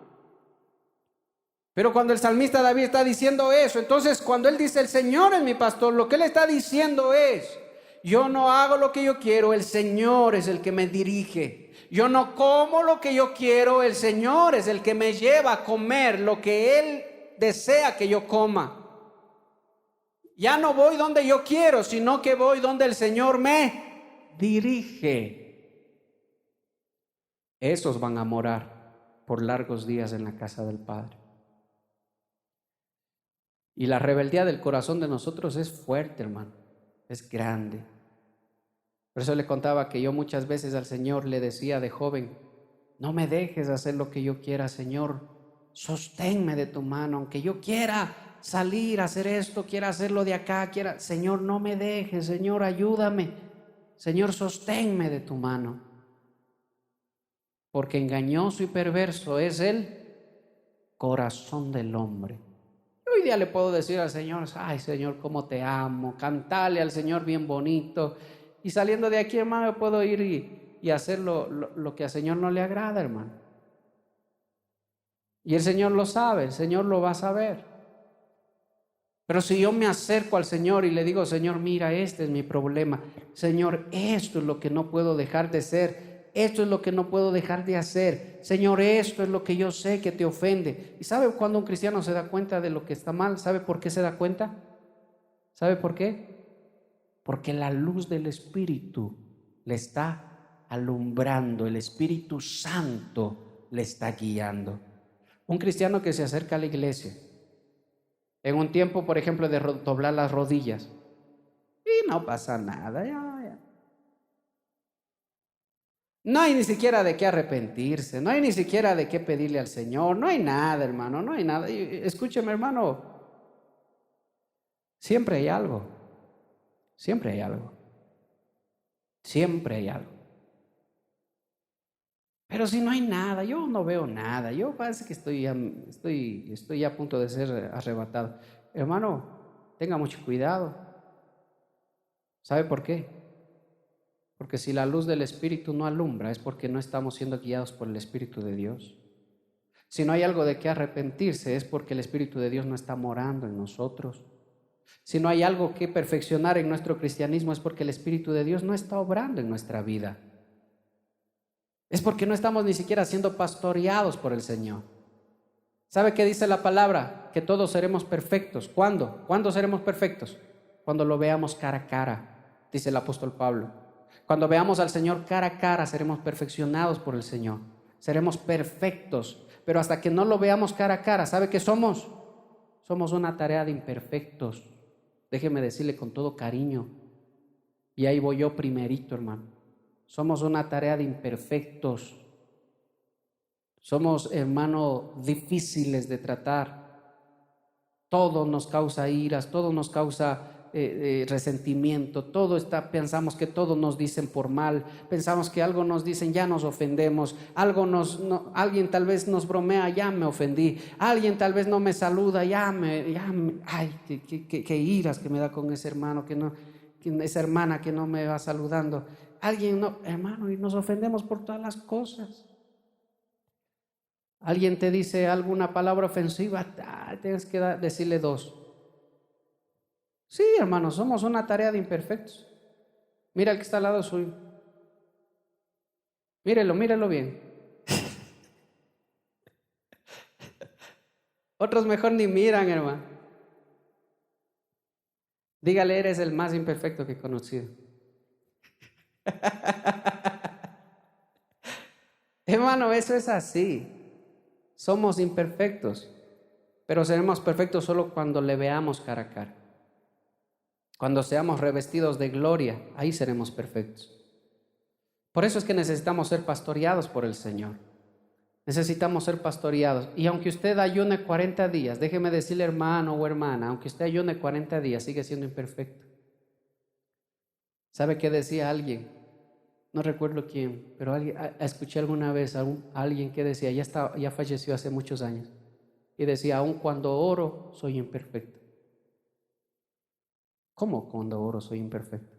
Speaker 2: Pero cuando el salmista David está diciendo eso, entonces cuando él dice: el Señor es mi pastor, lo que él está diciendo es: yo no hago lo que yo quiero, el Señor es el que me dirige. Yo no como lo que yo quiero, el Señor es el que me lleva a comer lo que Él desea que yo coma. Ya no voy donde yo quiero, sino que voy donde el Señor me dirige. Esos van a morar por largos días en la casa del Padre. Y la rebeldía del corazón de nosotros es fuerte, hermano, es grande. Por eso le contaba que yo muchas veces al Señor le decía de joven: no me dejes hacer lo que yo quiera, Señor, sosténme de tu mano. Aunque yo quiera salir a hacer esto, quiera hacerlo de acá, Señor, no me dejes, Señor, ayúdame, Señor, sosténme de tu mano. Porque engañoso y perverso es el corazón del hombre. Hoy día le puedo decir al Señor: ay, Señor, cómo te amo, cantarle al Señor bien bonito, y saliendo de aquí, hermano, puedo ir y hacer lo que al Señor no le agrada, hermano. Y el Señor lo sabe, el Señor lo va a saber. Pero si yo me acerco al Señor y le digo: Señor, mira, este es mi problema, Señor, esto es lo que no puedo dejar de ser, esto es lo que no puedo dejar de hacer, Señor, esto es lo que yo sé que te ofende. ¿Y sabe cuando un cristiano se da cuenta de lo que está mal? ¿Sabe por qué se da cuenta? ¿Sabe por qué? Porque la luz del Espíritu le está alumbrando, el Espíritu Santo le está guiando. Un cristiano que se acerca a la iglesia en un tiempo, por ejemplo, de doblar las rodillas, y no pasa nada, ya. No hay ni siquiera de qué arrepentirse, no hay ni siquiera de qué pedirle al Señor, no hay nada, hermano, no hay nada. Escúcheme, hermano, Siempre hay algo, siempre hay algo, siempre hay algo. Pero si no hay nada, yo no veo nada, yo parece que estoy ya a punto de ser arrebatado. Hermano, tenga mucho cuidado. ¿Sabe por qué? Porque si la luz del Espíritu no alumbra, es porque no estamos siendo guiados por el Espíritu de Dios. Si no hay algo de qué arrepentirse, es porque el Espíritu de Dios no está morando en nosotros. Si no hay algo que perfeccionar en nuestro cristianismo, es porque el Espíritu de Dios no está obrando en nuestra vida. Es porque no estamos ni siquiera siendo pastoreados por el Señor. ¿Sabe qué dice la palabra? Que todos seremos perfectos. ¿Cuándo? ¿Cuándo seremos perfectos? Cuando lo veamos cara a cara, dice el apóstol Pablo. Cuando veamos al Señor cara a cara, seremos perfeccionados por el Señor. Seremos perfectos. Pero hasta que no lo veamos cara a cara, ¿sabe qué somos? Somos una tarea de imperfectos. Déjeme decirle con todo cariño. Y ahí voy yo primerito, hermano. Somos una tarea de imperfectos. Somos, hermano, difíciles de tratar. Todo nos causa iras, todo nos causa resentimiento, pensamos que todo nos dicen por mal, pensamos que algo nos dicen, ya nos ofendemos, alguien tal vez nos bromea, ya me ofendí, alguien tal vez no me saluda, ay, qué iras que me da con ese hermano, esa hermana que no me va saludando, alguien no, hermano, y nos ofendemos por todas las cosas. Alguien te dice alguna palabra ofensiva, tienes que decirle dos. Sí, hermano, somos una tarea de imperfectos. Mira el que está al lado suyo. Mírelo bien. Otros mejor ni miran, hermano. Dígale, eres el más imperfecto que he conocido. Hermano, eso es así. Somos imperfectos, pero seremos perfectos solo cuando le veamos cara a cara. Cuando seamos revestidos de gloria, ahí seremos perfectos. Por eso es que necesitamos ser pastoreados por el Señor. Necesitamos ser pastoreados. Y aunque usted ayune 40 días, déjeme decirle, hermano o hermana, aunque usted ayune 40 días, sigue siendo imperfecto. ¿Sabe qué decía alguien? No recuerdo quién, pero escuché alguna vez a alguien que decía, ya falleció hace muchos años, y decía, aun cuando oro, soy imperfecto. ¿Cómo cuando oro soy imperfecto?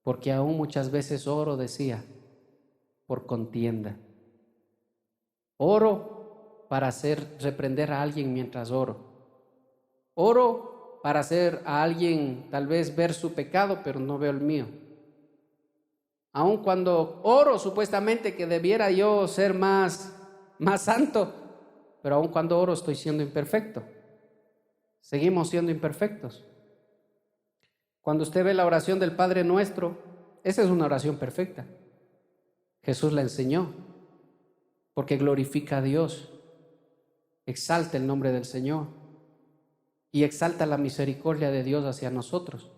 Speaker 2: Porque aún muchas veces oro, decía, por contienda. Oro para reprender a alguien mientras oro. Oro para hacer a alguien tal vez ver su pecado, pero no veo el mío. Aun cuando oro supuestamente que debiera yo ser más santo, pero aun cuando oro estoy siendo imperfecto. Seguimos siendo imperfectos. Cuando usted ve la oración del Padre Nuestro, esa es una oración perfecta. Jesús la enseñó, porque glorifica a Dios, exalta el nombre del Señor y exalta la misericordia de Dios hacia nosotros.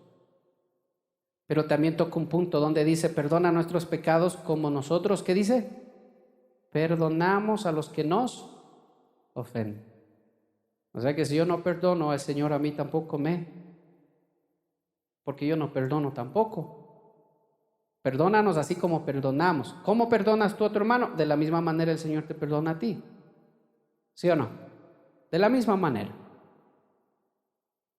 Speaker 2: Pero también toca un punto donde dice, perdona nuestros pecados como nosotros, ¿qué dice? Perdonamos a los que nos ofenden. O sea que si yo no perdono, el Señor a mí tampoco porque yo no perdono tampoco. Perdónanos así como perdonamos. ¿Cómo perdonas tú a tu hermano? De la misma manera el Señor te perdona a ti. ¿Sí o no? De la misma manera.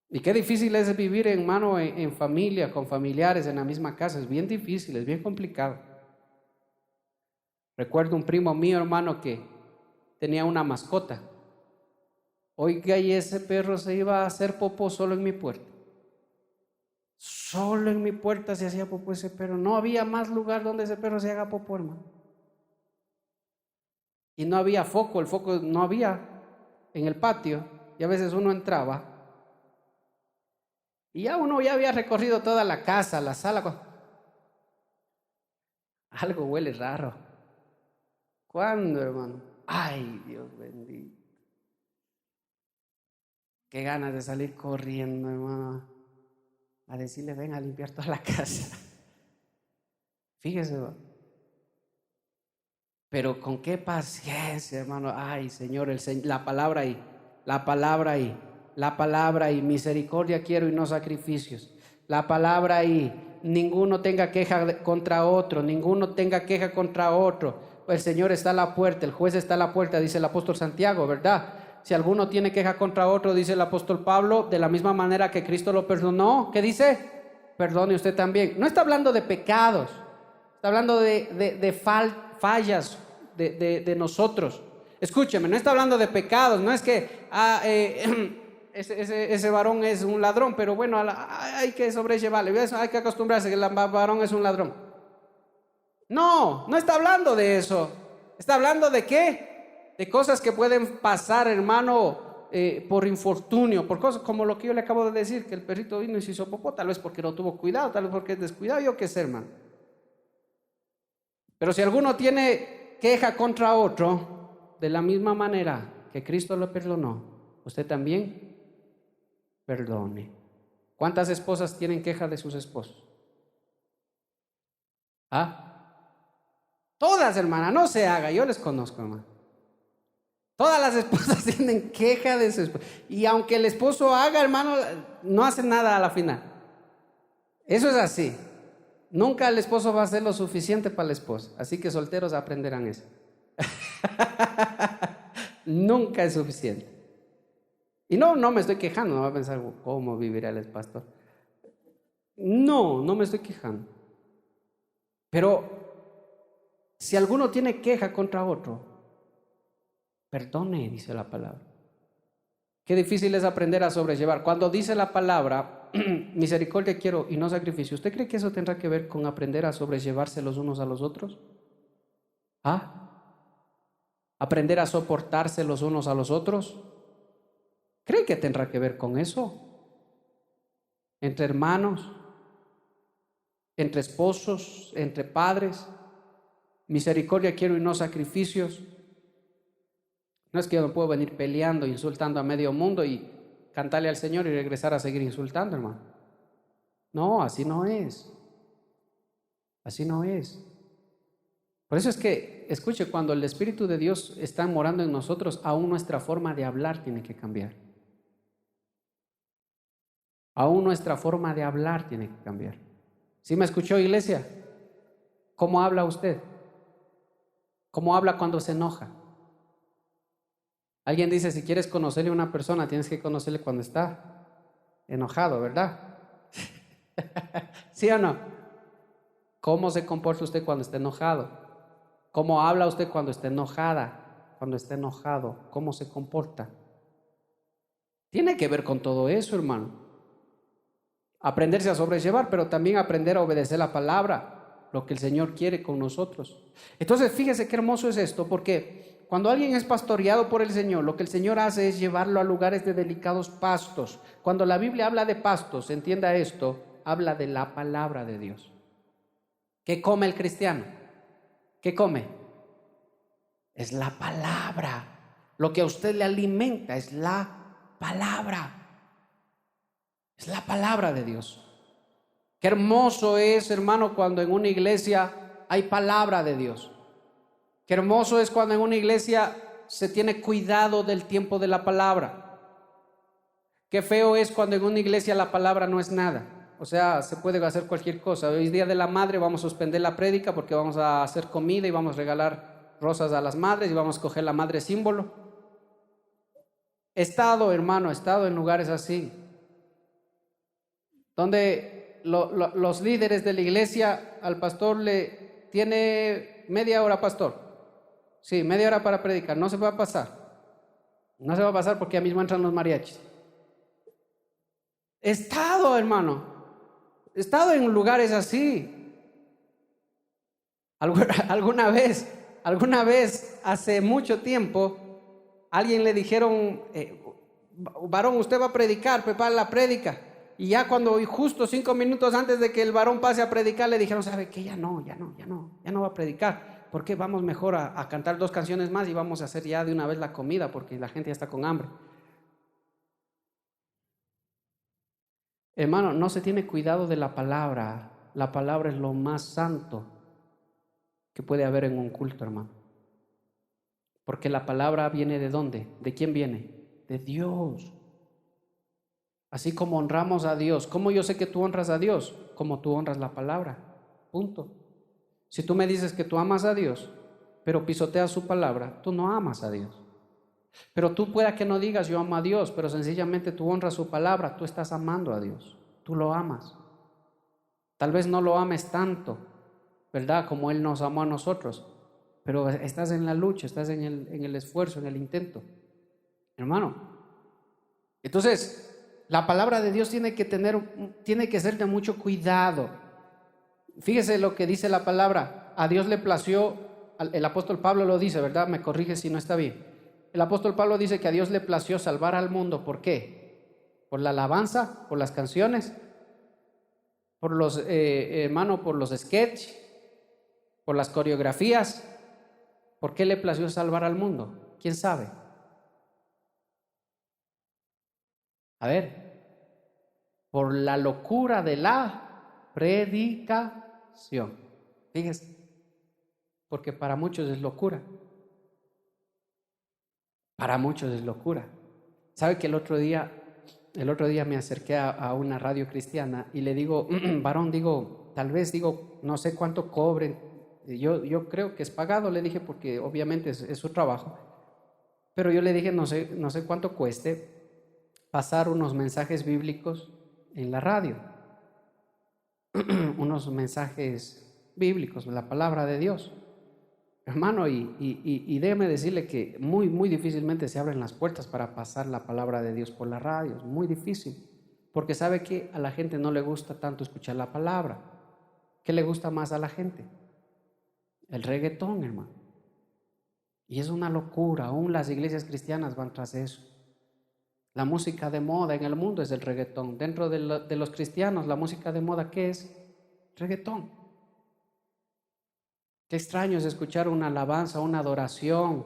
Speaker 2: Y qué difícil es vivir, hermano, en familia, con familiares, en la misma casa. Es bien difícil, es bien complicado. Recuerdo un primo mío, hermano, que tenía una mascota. Oiga, y ese perro se iba a hacer popó solo en mi puerta. Solo en mi puerta se hacía popó ese perro. No había más lugar donde ese perro se haga popó, hermano. Y no había foco, el foco no había en el patio. Y a veces uno entraba y uno ya había recorrido toda la casa, la sala. Algo huele raro. ¿Cuándo, hermano? Ay, Dios bendito. Qué ganas de salir corriendo, hermano, a decirle, ven a limpiar toda la casa. Fíjese, hermano. Pero con qué paciencia, hermano. Ay, Señor, la palabra ahí. La palabra y misericordia quiero y no sacrificios. La palabra y ninguno tenga queja contra otro, ninguno tenga queja contra otro. El Señor está a la puerta, el juez está a la puerta, dice el apóstol Santiago, ¿verdad? Si alguno tiene queja contra otro, dice el apóstol Pablo, de la misma manera que Cristo lo perdonó, ¿qué dice? Perdone usted también. No está hablando de pecados, está hablando de fallas de nosotros. Escúcheme, no está hablando de pecados, no es que ese varón es un ladrón, pero bueno, hay que sobrellevarle, hay que acostumbrarse que el varón es un ladrón. No está hablando de eso. Está hablando de ¿qué? De cosas que pueden pasar, hermano, por infortunio, por cosas como lo que yo le acabo de decir, que el perrito vino y se hizo popó, tal vez porque no tuvo cuidado, tal vez porque es descuidado, yo qué sé, hermano. Pero si alguno tiene queja contra otro, de la misma manera que Cristo lo perdonó, usted también perdone. ¿Cuántas esposas tienen queja de sus esposos? ¿Ah? Todas, hermana, no se haga, yo les conozco, hermano. Todas las esposas tienen queja de su esposo. Y aunque el esposo haga, hermano, no hace nada a la final. Eso es así. Nunca el esposo va a hacer lo suficiente para la esposa. Así que solteros aprenderán eso. Nunca es suficiente. Y no me estoy quejando, no va a pensar cómo vivirá el pastor. No me estoy quejando. Pero si alguno tiene queja contra otro, perdone, dice la palabra. Qué difícil es aprender a sobrellevar. Cuando dice la palabra, misericordia quiero y no sacrificio, ¿usted cree que eso tendrá que ver con aprender a sobrellevarse los unos a los otros? ¿Aprender a soportarse los unos a los otros? ¿Cree que tendrá que ver con eso? Entre hermanos, entre esposos, entre padres. Misericordia quiero y no sacrificios. No es que yo no puedo venir peleando, insultando a medio mundo y cantarle al Señor y regresar a seguir insultando, hermano. No, así no es. Así no es. Por eso es que, escuche, cuando el Espíritu de Dios está morando en nosotros, aún nuestra forma de hablar tiene que cambiar. Aún nuestra forma de hablar tiene que cambiar. ¿Sí me escuchó, iglesia? ¿Cómo habla usted? ¿Cómo habla cuando se enoja? Alguien dice, si quieres conocerle a una persona, tienes que conocerle cuando está enojado, ¿verdad? ¿Sí o no? ¿Cómo se comporta usted cuando está enojado? ¿Cómo habla usted cuando está enojada? Cuando está enojado, ¿cómo se comporta? Tiene que ver con todo eso, hermano. Aprenderse a sobrellevar, pero también aprender a obedecer la palabra, lo que el Señor quiere con nosotros. Entonces, fíjese qué hermoso es esto, porque cuando alguien es pastoreado por el Señor, lo que el Señor hace es llevarlo a lugares de delicados pastos. Cuando la Biblia habla de pastos, entienda esto, habla de la palabra de Dios. ¿Qué come el cristiano? ¿Qué come? Es la palabra. Lo que a usted le alimenta es la palabra. Es la palabra de Dios. Qué hermoso es, hermano, cuando en una iglesia hay palabra de Dios. Qué hermoso es cuando en una iglesia se tiene cuidado del tiempo de la palabra. Qué feo es cuando en una iglesia la palabra no es nada. O sea, se puede hacer cualquier cosa. Hoy es Día de la Madre, vamos a suspender la prédica porque vamos a hacer comida y vamos a regalar rosas a las madres y vamos a coger la madre símbolo. He estado, hermano, en lugares así, donde los líderes de la iglesia al pastor le tiene media hora, pastor. Sí, media hora para predicar, no se va a pasar. No se va a pasar porque ya mismo entran los mariachis. He estado, hermano, he estado en lugares así. Alguna vez, hace mucho tiempo, alguien le dijeron, varón, usted va a predicar, prepara la prédica. Y ya cuando, justo 5 minutos antes de que el varón pase a predicar, le dijeron, ¿sabe qué? Ya no va a predicar. ¿Por qué? Vamos mejor a cantar 2 canciones más y vamos a hacer ya de una vez la comida porque la gente ya está con hambre. Hermano, no se tiene cuidado de la palabra. La palabra es lo más santo que puede haber en un culto, hermano. Porque la palabra viene ¿de dónde? ¿De quién viene? De Dios. Así como honramos a Dios. ¿Cómo yo sé que tú honras a Dios? Como tú honras la palabra. Punto. Si tú me dices que tú amas a Dios, pero pisoteas su palabra, tú no amas a Dios. Pero tú pueda que no digas yo amo a Dios, pero sencillamente tú honras su palabra, tú estás amando a Dios, tú lo amas. Tal vez no lo ames tanto, ¿verdad? Como Él nos amó a nosotros, pero estás en la lucha, estás en el esfuerzo, en el intento, hermano. Entonces, la palabra de Dios tiene que ser de mucho cuidado. Fíjese lo que dice la palabra. A Dios le plació, el apóstol Pablo lo dice, ¿verdad? Me corrige si no está bien. El apóstol Pablo dice que a Dios le plació salvar al mundo. ¿Por qué? Por la alabanza, por las canciones, por los, por los sketches, por las coreografías. ¿Por qué le plació salvar al mundo? ¿Quién sabe? A ver, por la locura de la predicación. Fíjese, porque para muchos es locura. Para muchos es locura. ¿Sabe que el otro día me acerqué a una radio cristiana y le digo, varón, tal vez no sé cuánto cobren. Yo creo que es pagado, le dije, porque obviamente es su trabajo. Pero yo le dije, no sé cuánto cueste pasar unos mensajes bíblicos en la radio. Unos mensajes bíblicos, la palabra de Dios. Hermano, y déjeme decirle que muy, muy difícilmente se abren las puertas para pasar la palabra de Dios por la radio. Es muy difícil. Porque sabe que a la gente no le gusta tanto escuchar la palabra. ¿Qué le gusta más a la gente? El reggaetón, hermano. Y es una locura. Aún las iglesias cristianas van tras eso. La música de moda en el mundo es el reggaetón. Dentro de los cristianos, la música de moda, ¿qué es? Reggaetón. Qué extraño es escuchar una alabanza, una adoración,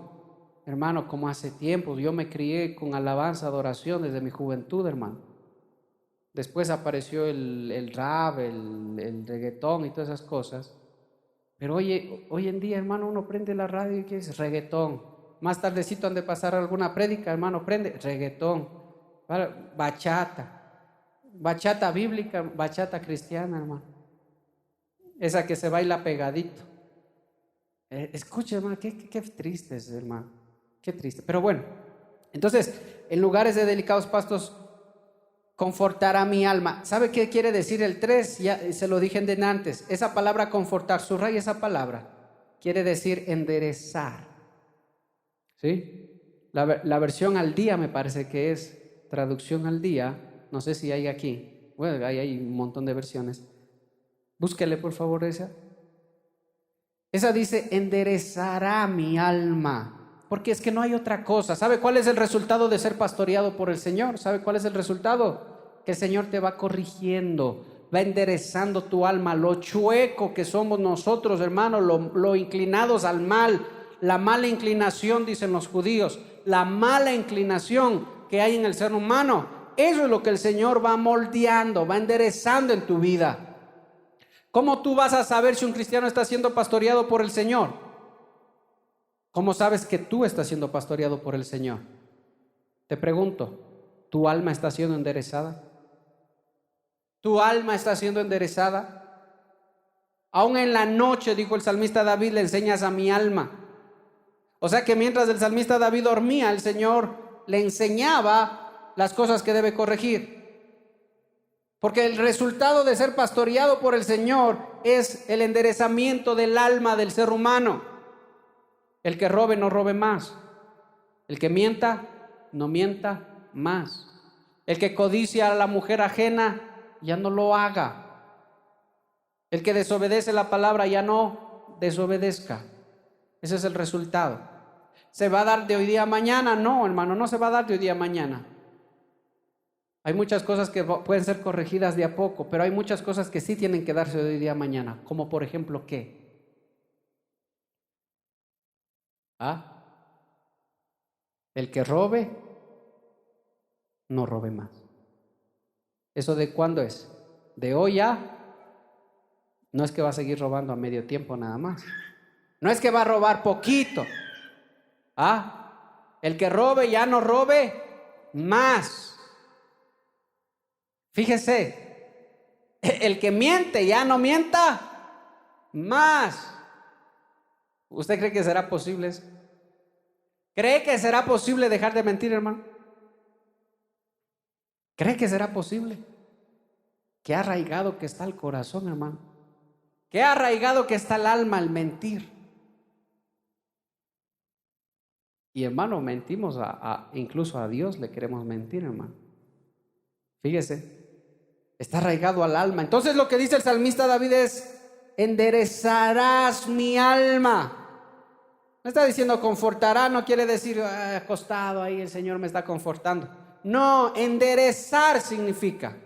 Speaker 2: hermano, como hace tiempo. Yo me crié con alabanza, adoración desde mi juventud, hermano. Después apareció el rap, el reggaetón y todas esas cosas. Pero hoy en día, hermano, uno prende la radio y ¿qué es? Reggaetón. Más tardecito han de pasar alguna prédica, hermano, prende reggaetón. Bachata bíblica, bachata cristiana, hermano. Esa que se baila pegadito. Escucha, hermano, qué triste es, hermano. Qué triste. Pero bueno, entonces, en lugares de delicados pastos confortará mi alma. ¿Sabe qué quiere decir el 3? Ya se lo dije en antes. Esa palabra confortar, subraya esa palabra. Quiere decir enderezar. ¿Sí? La versión al día me parece que es traducción al día. No sé si hay aquí. Bueno, hay un montón de versiones. Búsquele por favor esa. Esa dice, enderezará mi alma, porque es que no hay otra cosa. ¿Sabe cuál es el resultado de ser pastoreado por el Señor? ¿Sabe cuál es el resultado? Que el Señor te va corrigiendo, va enderezando tu alma, lo chueco que somos nosotros, hermanos, lo inclinados al mal, la mala inclinación, dicen los judíos, la mala inclinación que hay en el ser humano. Eso es lo que el Señor va moldeando, va enderezando en tu vida. ¿Cómo tú vas a saber si un cristiano está siendo pastoreado por el Señor? ¿Cómo sabes que tú estás siendo pastoreado por el Señor? Te pregunto, ¿tu alma está siendo enderezada? ¿Tu alma está siendo enderezada? Aún en la noche, dijo el salmista David, le enseñas a mi alma. O sea que mientras el salmista David dormía, el Señor le enseñaba las cosas que debe corregir. Porque el resultado de ser pastoreado por el Señor es el enderezamiento del alma del ser humano. El que robe, no robe más. El que mienta, no mienta más. El que codicia a la mujer ajena, ya no lo haga. El que desobedece la palabra, ya no desobedezca. Ese es el resultado. ¿Se va a dar de hoy día a mañana? No, hermano, no se va a dar de hoy día a mañana. Hay muchas cosas que pueden ser corregidas de a poco, pero hay muchas cosas que sí tienen que darse de hoy día a mañana. Como por ejemplo, ¿qué? El que robe, no robe más. ¿Eso de cuándo es? De hoy a. No es que va a seguir robando a medio tiempo nada más. No es que va a robar poquito. El que robe ya no robe más. Fíjese, el que miente ya no mienta más. ¿Usted cree que será posible eso? ¿Cree que será posible dejar de mentir, hermano? ¿Cree que será posible? Qué arraigado que está el corazón, hermano. Qué arraigado que está el alma al mentir. Y hermano, mentimos incluso a Dios le queremos mentir, hermano. Fíjese, está arraigado al alma. Entonces lo que dice el salmista David es: enderezarás mi alma. No está diciendo confortará, no quiere decir acostado ahí el Señor me está confortando. No, enderezar significa.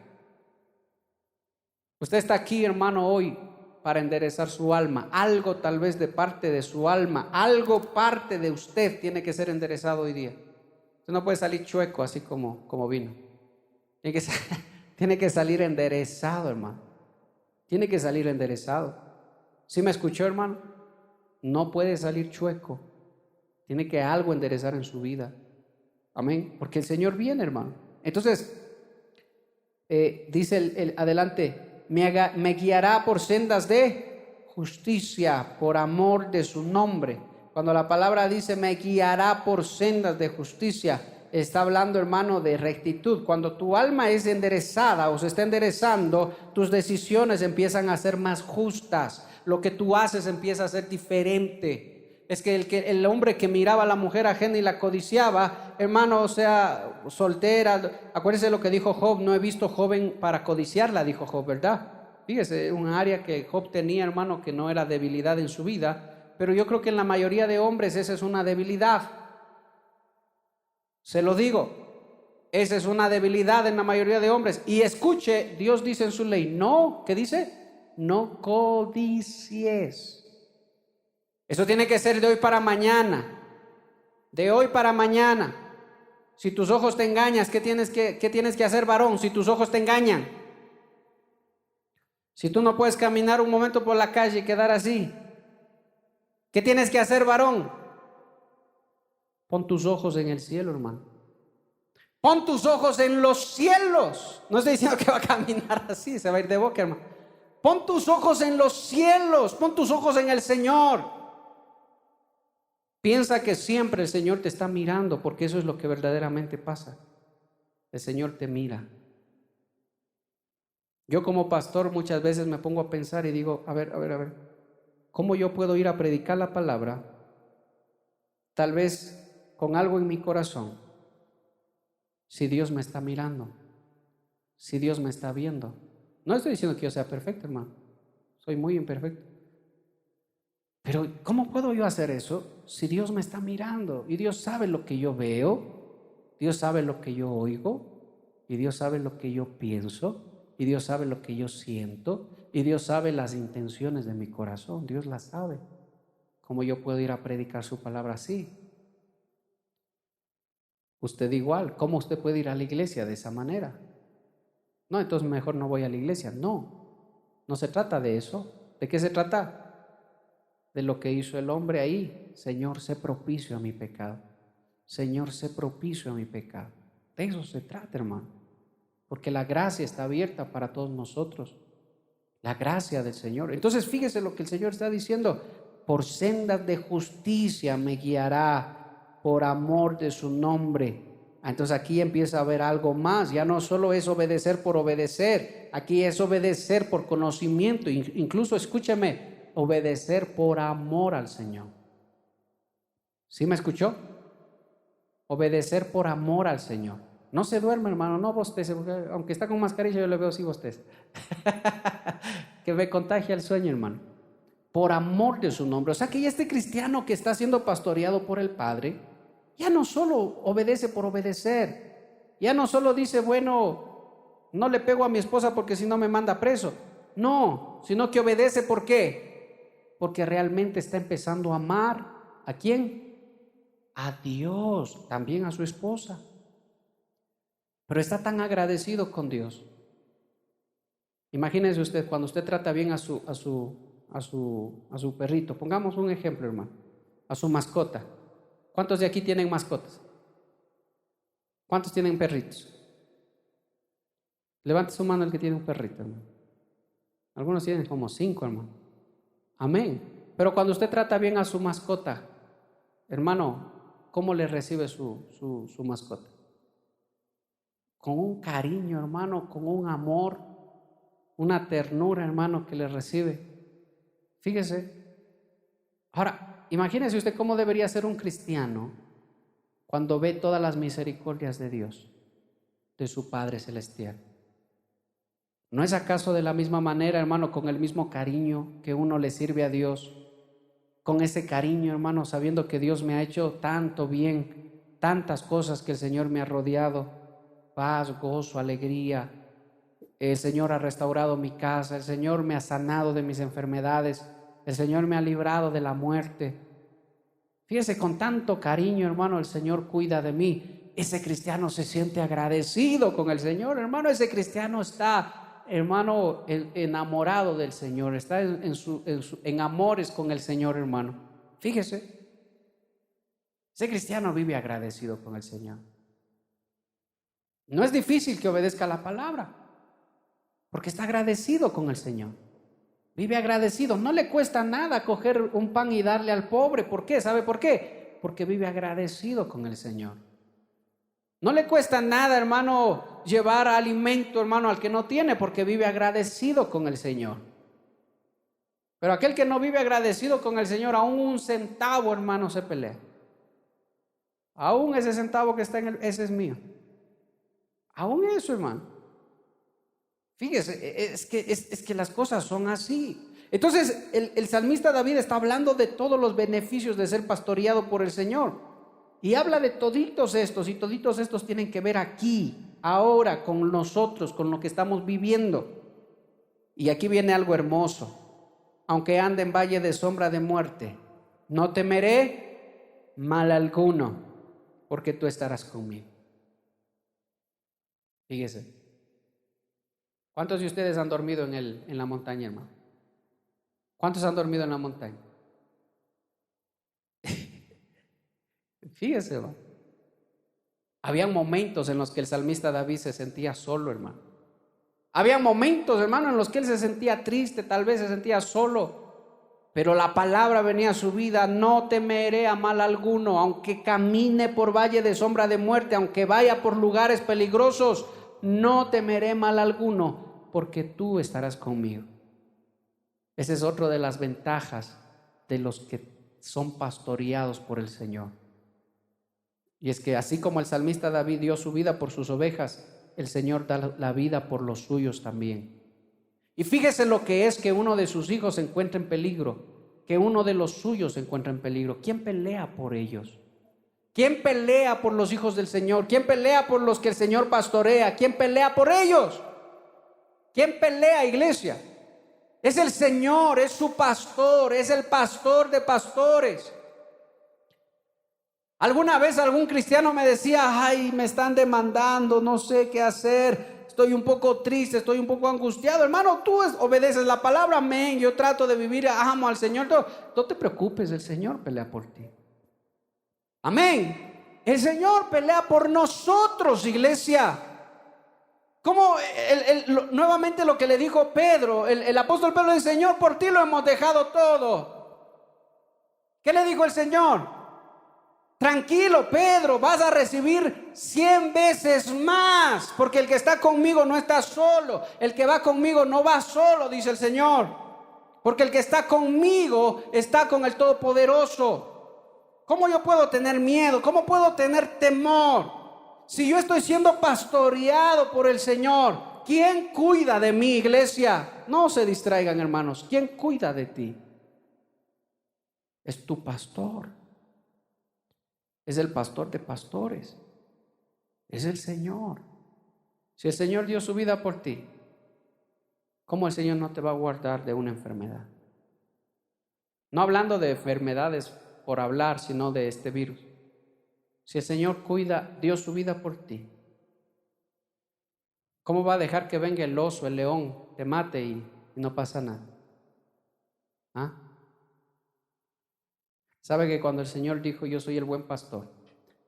Speaker 2: Usted está aquí, hermano, hoy para enderezar su alma. Algo tal vez de parte de su alma, algo parte de usted tiene que ser enderezado hoy día. Usted no puede salir chueco así como vino. Tiene que salir enderezado, hermano. Tiene que salir enderezado. ¿Sí me escuchó, hermano? No puede salir chueco. Tiene que algo enderezar en su vida. Amén. Porque el Señor viene, hermano. Entonces, dice adelante: me guiará por sendas de justicia, por amor de su nombre. Cuando la palabra dice me guiará por sendas de justicia, está hablando, hermano, de rectitud. Cuando tu alma es enderezada o se está enderezando, tus decisiones empiezan a ser más justas. Lo que tú haces empieza a ser diferente. Es que el hombre que miraba a la mujer ajena y la codiciaba, hermano, o sea, soltera, acuérdese lo que dijo Job: no he visto joven para codiciarla, dijo Job, ¿verdad? Fíjese, un área que Job tenía, hermano, que no era debilidad en su vida, pero yo creo que en la mayoría de hombres esa es una debilidad. Se lo digo, esa es una debilidad en la mayoría de hombres. Y escuche, Dios dice en su ley, no, ¿qué dice? No codicies. Eso tiene que ser de hoy para mañana. De hoy para mañana. Si tus ojos te engañan, ¿qué tienes que hacer, varón? Si tus ojos te engañan. Si tú no puedes caminar un momento por la calle y quedar así, ¿qué tienes que hacer, varón? Pon tus ojos en el cielo, hermano. Pon tus ojos en los cielos. No estoy diciendo que va a caminar así, se va a ir de boca, hermano. Pon tus ojos en los cielos. Pon tus ojos en el Señor. Piensa que siempre el Señor te está mirando, porque eso es lo que verdaderamente pasa. El Señor te mira. Yo como pastor muchas veces me pongo a pensar y digo, a ver, ¿cómo yo puedo ir a predicar la palabra? Tal vez con algo en mi corazón, si Dios me está mirando, si Dios me está viendo. No estoy diciendo que yo sea perfecto, hermano, soy muy imperfecto. Pero ¿cómo puedo yo hacer eso si Dios me está mirando? Y Dios sabe lo que yo veo, Dios sabe lo que yo oigo, y Dios sabe lo que yo pienso, y Dios sabe lo que yo siento, y Dios sabe las intenciones de mi corazón. Dios las sabe. ¿Cómo yo puedo ir a predicar su palabra así? Usted igual, ¿cómo usted puede ir a la iglesia de esa manera? No, entonces mejor no voy a la iglesia. No se trata de eso. ¿De qué se trata? De lo que hizo el hombre ahí. Señor, sé propicio a mi pecado. Señor, sé propicio a mi pecado. De eso se trata, hermano. Porque la gracia está abierta para todos nosotros. La gracia del Señor. Entonces fíjese lo que el Señor está diciendo. Por sendas de justicia me guiará, por amor de su nombre. Entonces aquí empieza a haber algo más. Ya no solo es obedecer por obedecer. Aquí es obedecer por conocimiento. Incluso, escúcheme, obedecer por amor al Señor. ¿Sí me escuchó? Obedecer por amor al Señor. No se duerme, hermano, no bostece, porque aunque está con mascarilla yo le veo así bostece. Que me contagia el sueño, hermano. Por amor de su nombre. O sea que ya este cristiano que está siendo pastoreado por el Padre, ya no solo obedece por obedecer. Ya no solo dice, bueno, no le pego a mi esposa porque si no me manda preso. No, sino que obedece, ¿por qué? Porque realmente está empezando a amar. ¿A quién? A Dios, también a su esposa. Pero está tan agradecido con Dios. Imagínese usted, cuando usted trata bien a su perrito, pongamos un ejemplo, hermano, a su mascota. ¿Cuántos de aquí tienen mascotas? ¿Cuántos tienen perritos? Levante su mano el que tiene un perrito, hermano. Algunos tienen como 5, hermano. Amén. Pero cuando usted trata bien a su mascota, hermano, ¿cómo le recibe su mascota? Con un cariño, hermano, con un amor, una ternura, hermano, que le recibe. Fíjese. Ahora, imagínese usted cómo debería ser un cristiano cuando ve todas las misericordias de Dios, de su Padre Celestial. ¿No es acaso de la misma manera, hermano, con el mismo cariño que uno le sirve a Dios? Con ese cariño, hermano, sabiendo que Dios me ha hecho tanto bien, tantas cosas que el Señor me ha rodeado, paz, gozo, alegría. El Señor ha restaurado mi casa, el Señor me ha sanado de mis enfermedades, el Señor me ha librado de la muerte. Fíjese, con tanto cariño, hermano, el Señor cuida de mí. Ese cristiano se siente agradecido con el Señor, hermano. Ese cristiano está, hermano, enamorado del Señor, está en amores con el Señor, hermano. Fíjese, ese cristiano vive agradecido con el Señor. No es difícil que obedezca la palabra, porque está agradecido con el Señor. Vive agradecido, no le cuesta nada coger un pan y darle al pobre. ¿Por qué? ¿Sabe por qué? Porque vive agradecido con el Señor. No le cuesta nada, hermano, llevar alimento, hermano, al que no tiene, porque vive agradecido con el Señor. Pero aquel que no vive agradecido con el Señor, aún un centavo, hermano, se pelea. Aún ese centavo que está ese es mío. Aún eso, hermano. Fíjese, es que las cosas son así. Entonces el salmista David está hablando de todos los beneficios de ser pastoreado por el Señor, y habla de toditos estos, y toditos estos tienen que ver aquí, ahora, con nosotros, con lo que estamos viviendo. Y aquí viene algo hermoso: aunque ande en valle de sombra de muerte, no temeré mal alguno, porque tú estarás conmigo. Fíjese. ¿Cuántos de ustedes han dormido en la montaña, hermano? ¿Cuántos han dormido en la montaña? Fíjese, hermano. Habían momentos en los que el salmista David se sentía solo, hermano. Había momentos, hermano, en los que él se sentía triste, tal vez se sentía solo. Pero la palabra venía a su vida: no temeré a mal alguno, aunque camine por valle de sombra de muerte, aunque vaya por lugares peligrosos, no temeré mal alguno, porque tú estarás conmigo. Esa es otra de las ventajas de los que son pastoreados por el Señor. Y es que así como el salmista David dio su vida por sus ovejas, el Señor da la vida por los suyos también. Y fíjese lo que es que uno de sus hijos se encuentre en peligro, que uno de los suyos se encuentre en peligro. ¿Quién pelea por ellos? ¿Quién pelea por los hijos del Señor? ¿Quién pelea por los que el Señor pastorea? ¿Quién pelea por ellos? ¿Quién pelea, iglesia? Es el Señor, es su pastor, es el pastor de pastores. Alguna vez algún cristiano me decía: ay, me están demandando, no sé qué hacer, estoy un poco triste, estoy un poco angustiado. Hermano, tú obedeces la palabra, amén. Yo trato de vivir, amo al Señor. No te preocupes, el Señor pelea por ti. Amén. El Señor pelea por nosotros, iglesia. Como nuevamente lo que le dijo Pedro, el apóstol Pedro dice: Señor, por ti lo hemos dejado todo. ¿Qué le dijo el Señor? Tranquilo, Pedro, vas a recibir 100 veces más, porque el que está conmigo no está solo, el que va conmigo no va solo, dice el Señor, porque el que está conmigo está con el Todopoderoso. ¿Cómo yo puedo tener miedo? ¿Cómo puedo tener temor? Si yo estoy siendo pastoreado por el Señor, ¿quién cuida de mí, iglesia? No se distraigan, hermanos. ¿Quién cuida de ti? Es tu pastor. Es el pastor de pastores. Es el Señor. Si el Señor dio su vida por ti, ¿cómo el Señor no te va a guardar de una enfermedad? No hablando de enfermedades por hablar, sino de este virus. Si el Señor dio su vida por ti, ¿cómo va a dejar que venga el oso, el león, te mate y no pasa nada? ¿Ah? ¿Sabe que cuando el Señor dijo: yo soy el buen pastor,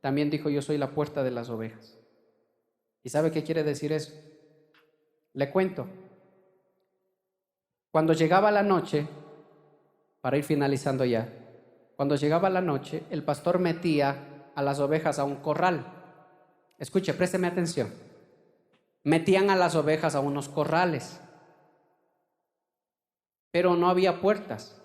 Speaker 2: también dijo: yo soy la puerta de las ovejas? ¿Y sabe qué quiere decir eso? Le cuento. Cuando llegaba la noche, para ir finalizando ya, cuando llegaba la noche, el pastor metía a las ovejas a un corral. Escuche, présteme atención. Metían a las ovejas a unos corrales, pero no había puertas.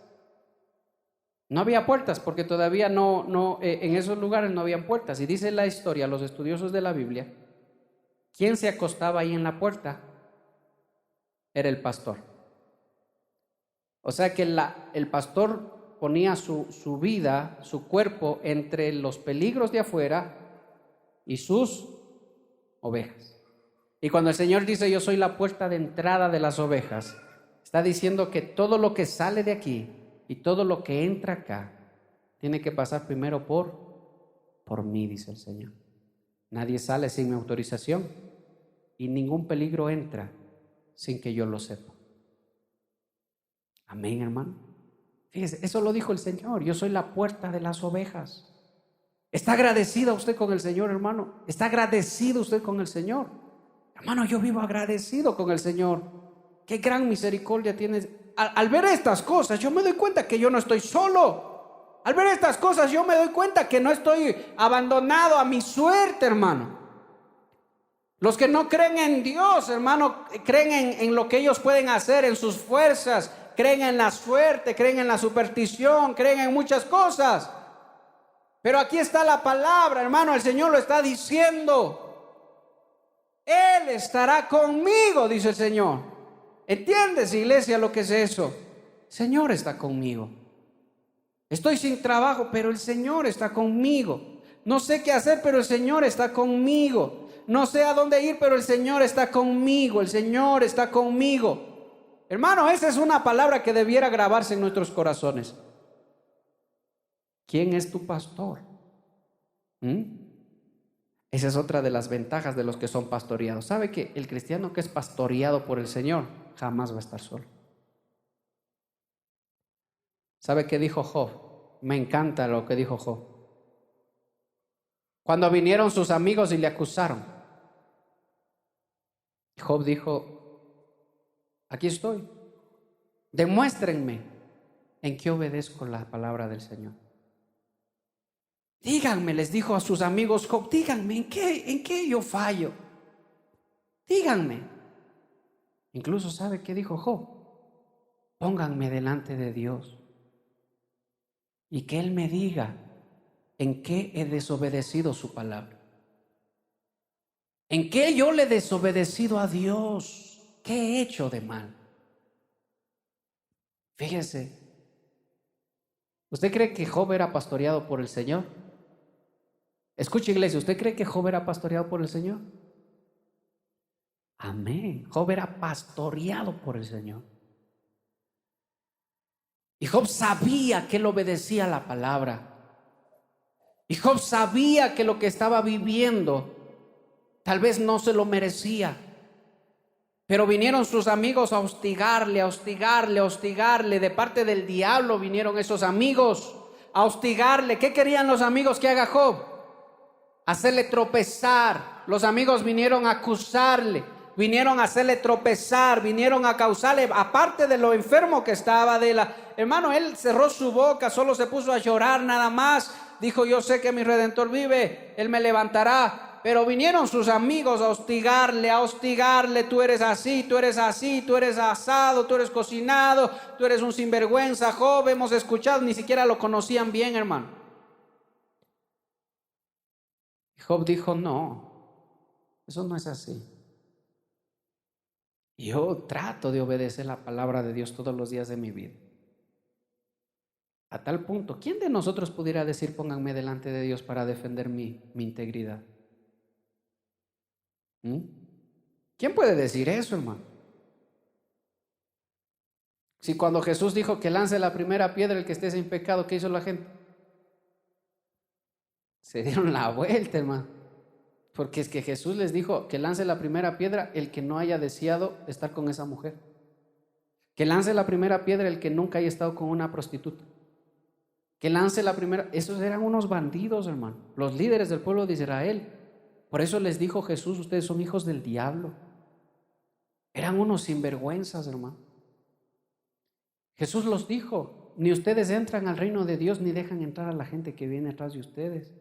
Speaker 2: No había puertas porque todavía en esos lugares no habían puertas. Y dice la historia, los estudiosos de la Biblia, ¿quién se acostaba ahí en la puerta? Era el pastor. O sea que el pastor ponía su vida, su cuerpo entre los peligros de afuera y sus ovejas. Y cuando el Señor dice yo soy la puerta de entrada de las ovejas, está diciendo que todo lo que sale de aquí y todo lo que entra acá tiene que pasar primero por mí, dice el Señor. Nadie sale sin mi autorización y ningún peligro entra sin que yo lo sepa. Amén, hermano. Fíjese, eso lo dijo el Señor. Yo soy la puerta de las ovejas. ¿Está agradecida usted con el Señor, hermano? ¿Está agradecido usted con el Señor? Hermano, yo vivo agradecido con el Señor. Qué gran misericordia tienes. Al ver estas cosas, yo me doy cuenta que yo no estoy solo. Al ver estas cosas, yo me doy cuenta que no estoy abandonado a mi suerte, hermano. Los que no creen en Dios, hermano, creen en lo que ellos pueden hacer, en sus fuerzas, creen en la suerte, creen en la superstición, creen en muchas cosas. Pero aquí está la palabra, hermano, el Señor lo está diciendo. Él estará conmigo, dice el Señor. ¿Entiendes, iglesia, lo que es eso? El Señor está conmigo. Estoy sin trabajo, pero el Señor está conmigo. No sé qué hacer, pero el Señor está conmigo. No sé a dónde ir, pero el Señor está conmigo. El Señor está conmigo. Hermano, esa es una palabra que debiera grabarse en nuestros corazones. ¿Quién es tu pastor? Esa es otra de las ventajas de los que son pastoreados. ¿Sabe que el cristiano que es pastoreado por el Señor jamás va a estar solo? ¿Sabe qué dijo Job? Me encanta lo que dijo Job. Cuando vinieron sus amigos y le acusaron, Job dijo, aquí estoy. Demuéstrenme en qué obedezco la palabra del Señor. Díganme, les dijo a sus amigos Job, díganme en qué yo fallo. Díganme. Incluso, ¿sabe qué dijo Job? Pónganme delante de Dios y que Él me diga en qué he desobedecido su palabra. ¿En qué yo le he desobedecido a Dios? ¿Qué he hecho de mal? Fíjese, ¿usted cree que Job era pastoreado por el Señor? Escuche, iglesia, ¿usted cree que Job era pastoreado por el Señor? Amén. Job era pastoreado por el Señor. Y Job sabía que él obedecía la palabra. Y Job sabía que lo que estaba viviendo tal vez no se lo merecía. Pero vinieron sus amigos a hostigarle, a hostigarle, a hostigarle. De parte del diablo vinieron esos amigos a hostigarle. ¿Qué querían los amigos que haga Job? Hacerle tropezar. Los amigos vinieron a acusarle, vinieron a hacerle tropezar, vinieron a causarle, aparte de lo enfermo que estaba hermano, él cerró su boca, solo se puso a llorar nada más. Dijo, yo sé que mi Redentor vive, Él me levantará. Pero vinieron sus amigos a hostigarle, tú eres así, tú eres así, tú eres asado, tú eres cocinado, tú eres un sinvergüenza. Job, hemos escuchado, ni siquiera lo conocían bien, hermano. Job dijo, no, eso no es así. Yo trato de obedecer la palabra de Dios todos los días de mi vida. A tal punto, ¿quién de nosotros pudiera decir, pónganme delante de Dios para defender mi integridad? ¿Quién puede decir eso, hermano? Si cuando Jesús dijo que lance la primera piedra el que esté sin pecado, ¿qué hizo la gente? Se dieron la vuelta, hermano. Porque es que Jesús les dijo que lance la primera piedra el que no haya deseado estar con esa mujer. Que lance la primera piedra el que nunca haya estado con una prostituta. Que lance la primera. Esos eran unos bandidos, hermano. Los líderes del pueblo de Israel. Por eso les dijo Jesús, ustedes son hijos del diablo. Eran unos sinvergüenzas, hermano. Jesús los dijo: ni ustedes entran al reino de Dios ni dejan entrar a la gente que viene atrás de ustedes.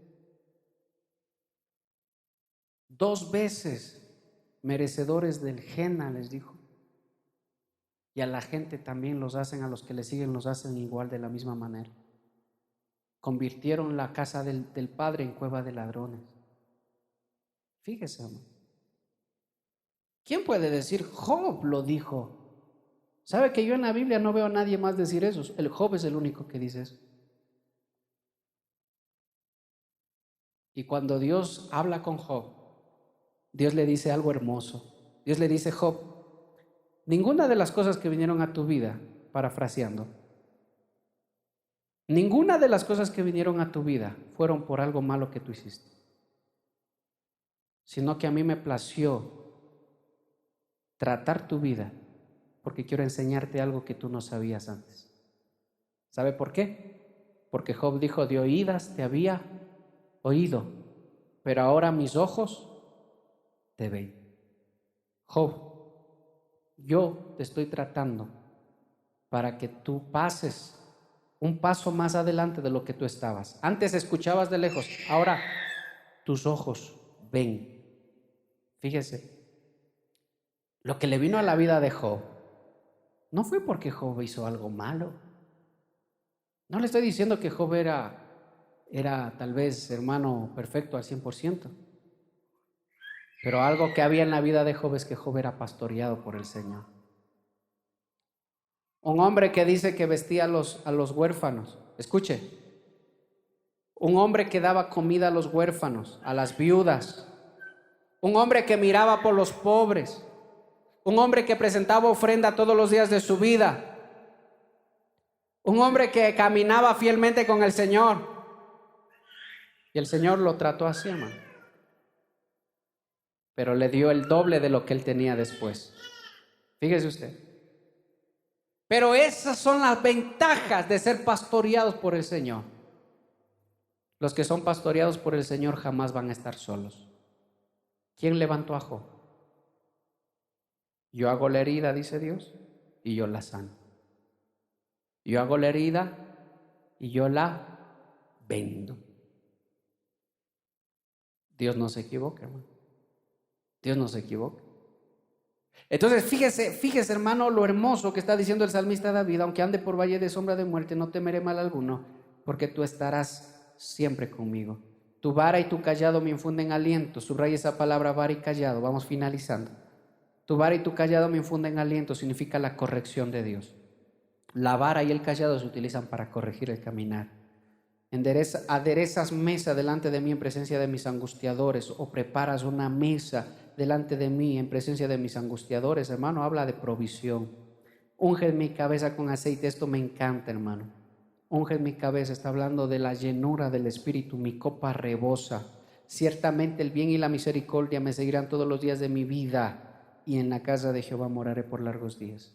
Speaker 2: 2 veces merecedores del Jena les dijo. Y a la gente también los hacen, a los que le siguen los hacen igual, de la misma manera. Convirtieron la casa del Padre en cueva de ladrones. Fíjese, hermano. ¿Quién puede decir? Job lo dijo. ¿Sabe que yo en la Biblia no veo a nadie más decir eso? El Job es el único que dice eso. Y cuando Dios habla con Job, Dios le dice algo hermoso. Dios le dice: Job, ninguna de las cosas que vinieron a tu vida, parafraseando, ninguna de las cosas que vinieron a tu vida fueron por algo malo que tú hiciste, sino que a mí me plació tratar tu vida porque quiero enseñarte algo que tú no sabías antes. ¿Sabe por qué? Porque Job dijo: de oídas te había oído, pero ahora mis ojos te ven. Job, yo te estoy tratando para que tú pases un paso más adelante de lo que tú estabas. Antes escuchabas de lejos, ahora tus ojos ven. Fíjese, lo que le vino a la vida de Job no fue porque Job hizo algo malo. No le estoy diciendo que Job era tal vez, hermano, perfecto al 100%. Pero algo que había en la vida de Job es que Job era pastoreado por el Señor. Un hombre que dice que vestía a los huérfanos. Escuche. Un hombre que daba comida a los huérfanos, a las viudas. Un hombre que miraba por los pobres. Un hombre que presentaba ofrenda todos los días de su vida. Un hombre que caminaba fielmente con el Señor. Y el Señor lo trató así, hermano. Pero le dio el doble de lo que él tenía después. Fíjese usted. Pero esas son las ventajas de ser pastoreados por el Señor. Los que son pastoreados por el Señor jamás van a estar solos. ¿Quién levantó a Job? Yo hago la herida, dice Dios, y yo la sano. Yo hago la herida y yo la vendo. Dios no se equivoca, hermano. Dios no se equivoca. Entonces fíjese, hermano, lo hermoso que está diciendo el salmista David: aunque ande por valle de sombra de muerte, no temeré mal alguno, porque tú estarás siempre conmigo. Tu vara y tu callado me infunden aliento. Subraya esa palabra, vara y callado. Vamos finalizando. Tu vara y tu callado me infunden aliento significa la corrección de Dios. La vara y el callado se utilizan para corregir el caminar. Aderezas mesa delante de mí en presencia de mis angustiadores, o preparas una mesa delante de mí en presencia de mis angustiadores. Hermano, habla de provisión. Unge mi cabeza con aceite. Esto me encanta, hermano. Unge mi cabeza, está hablando de la llenura del Espíritu. Mi copa rebosa. Ciertamente el bien y la misericordia me seguirán todos los días de mi vida, y en la casa de Jehová moraré por largos días.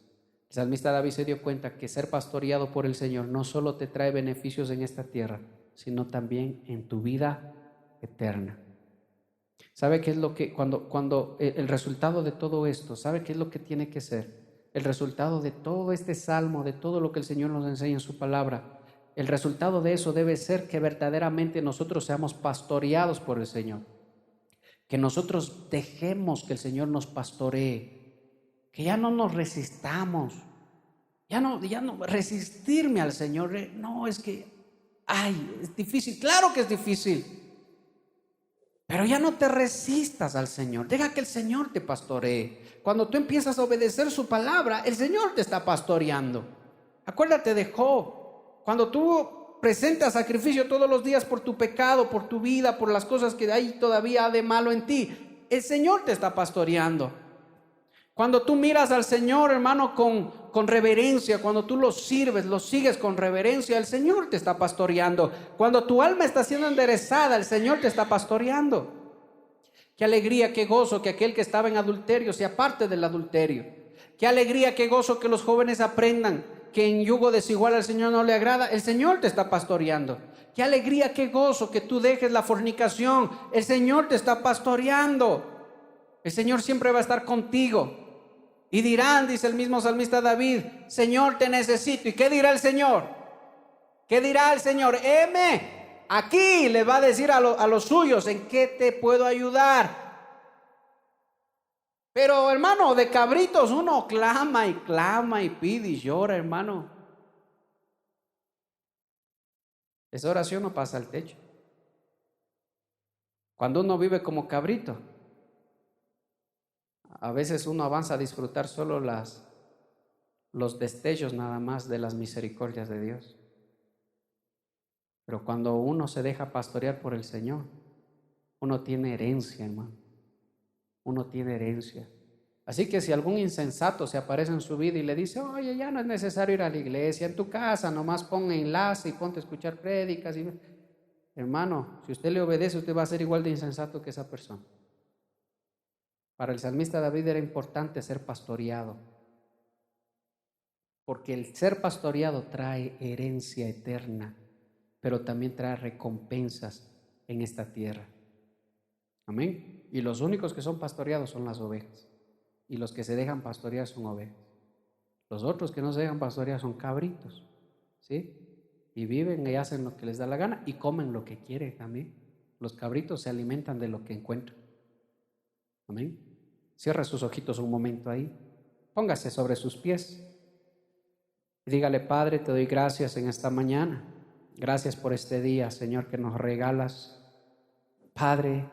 Speaker 2: El salmista David se dio cuenta que ser pastoreado por el Señor no solo te trae beneficios en esta tierra, sino también en tu vida eterna. ¿Sabe qué es lo que, cuando el resultado de todo esto, sabe qué es lo que tiene que ser? El resultado de todo este salmo, de todo lo que el Señor nos enseña en su palabra, el resultado de eso debe ser que verdaderamente nosotros seamos pastoreados por el Señor. Que nosotros dejemos que el Señor nos pastoree. Que ya no nos resistamos. Ya no resistirme al Señor. No, es que, es difícil. Claro que es difícil. Pero ya no te resistas al Señor. Deja que el Señor te pastoree. Cuando tú empiezas a obedecer su palabra, el Señor te está pastoreando. Acuérdate de Job. Cuando tú presentas sacrificio todos los días por tu pecado, por tu vida, por las cosas que hay todavía de malo en ti, el Señor te está pastoreando. Cuando tú miras al Señor, hermano, con reverencia, cuando tú lo sirves, lo sigues con reverencia, el Señor te está pastoreando. Cuando tu alma está siendo enderezada, el Señor te está pastoreando. Qué alegría, qué gozo que aquel que estaba en adulterio se aparte del adulterio. Qué alegría, qué gozo que los jóvenes aprendan que en yugo desigual al Señor no le agrada. El Señor te está pastoreando. Qué alegría, qué gozo que tú dejes la fornicación. El Señor te está pastoreando. El Señor siempre va a estar contigo. Y dirán, dice el mismo salmista David, Señor, te necesito. ¿Y qué dirá el Señor? ¿Qué dirá el Señor? Heme aquí, les va a decir a los suyos, ¿en qué te puedo ayudar? Pero hermano, de cabritos uno clama y pide y llora, hermano. Esa oración no pasa al techo. Cuando uno vive como cabrito, a veces uno avanza a disfrutar solo los destellos nada más de las misericordias de Dios. Pero cuando uno se deja pastorear por el Señor, uno tiene herencia, hermano. Uno tiene herencia. Así que si algún insensato se aparece en su vida y le dice, oye, ya no es necesario ir a la iglesia, en tu casa nomás pon enlace y ponte a escuchar prédicas. Hermano, si usted le obedece, usted va a ser igual de insensato que esa persona. Para el salmista David era importante ser pastoreado, porque el ser pastoreado trae herencia eterna, pero también trae recompensas en esta tierra. Amén. Y los únicos que son pastoreados son las ovejas. Y los que se dejan pastorear son ovejas. Los otros que no se dejan pastorear son cabritos, ¿sí? Y viven y hacen lo que les da la gana y comen lo que quieren también. Los cabritos se alimentan de lo que encuentran. Amén. Cierra sus ojitos un momento ahí. Póngase sobre sus pies. Y dígale, Padre, te doy gracias en esta mañana. Gracias por este día, Señor, que nos regalas. Padre,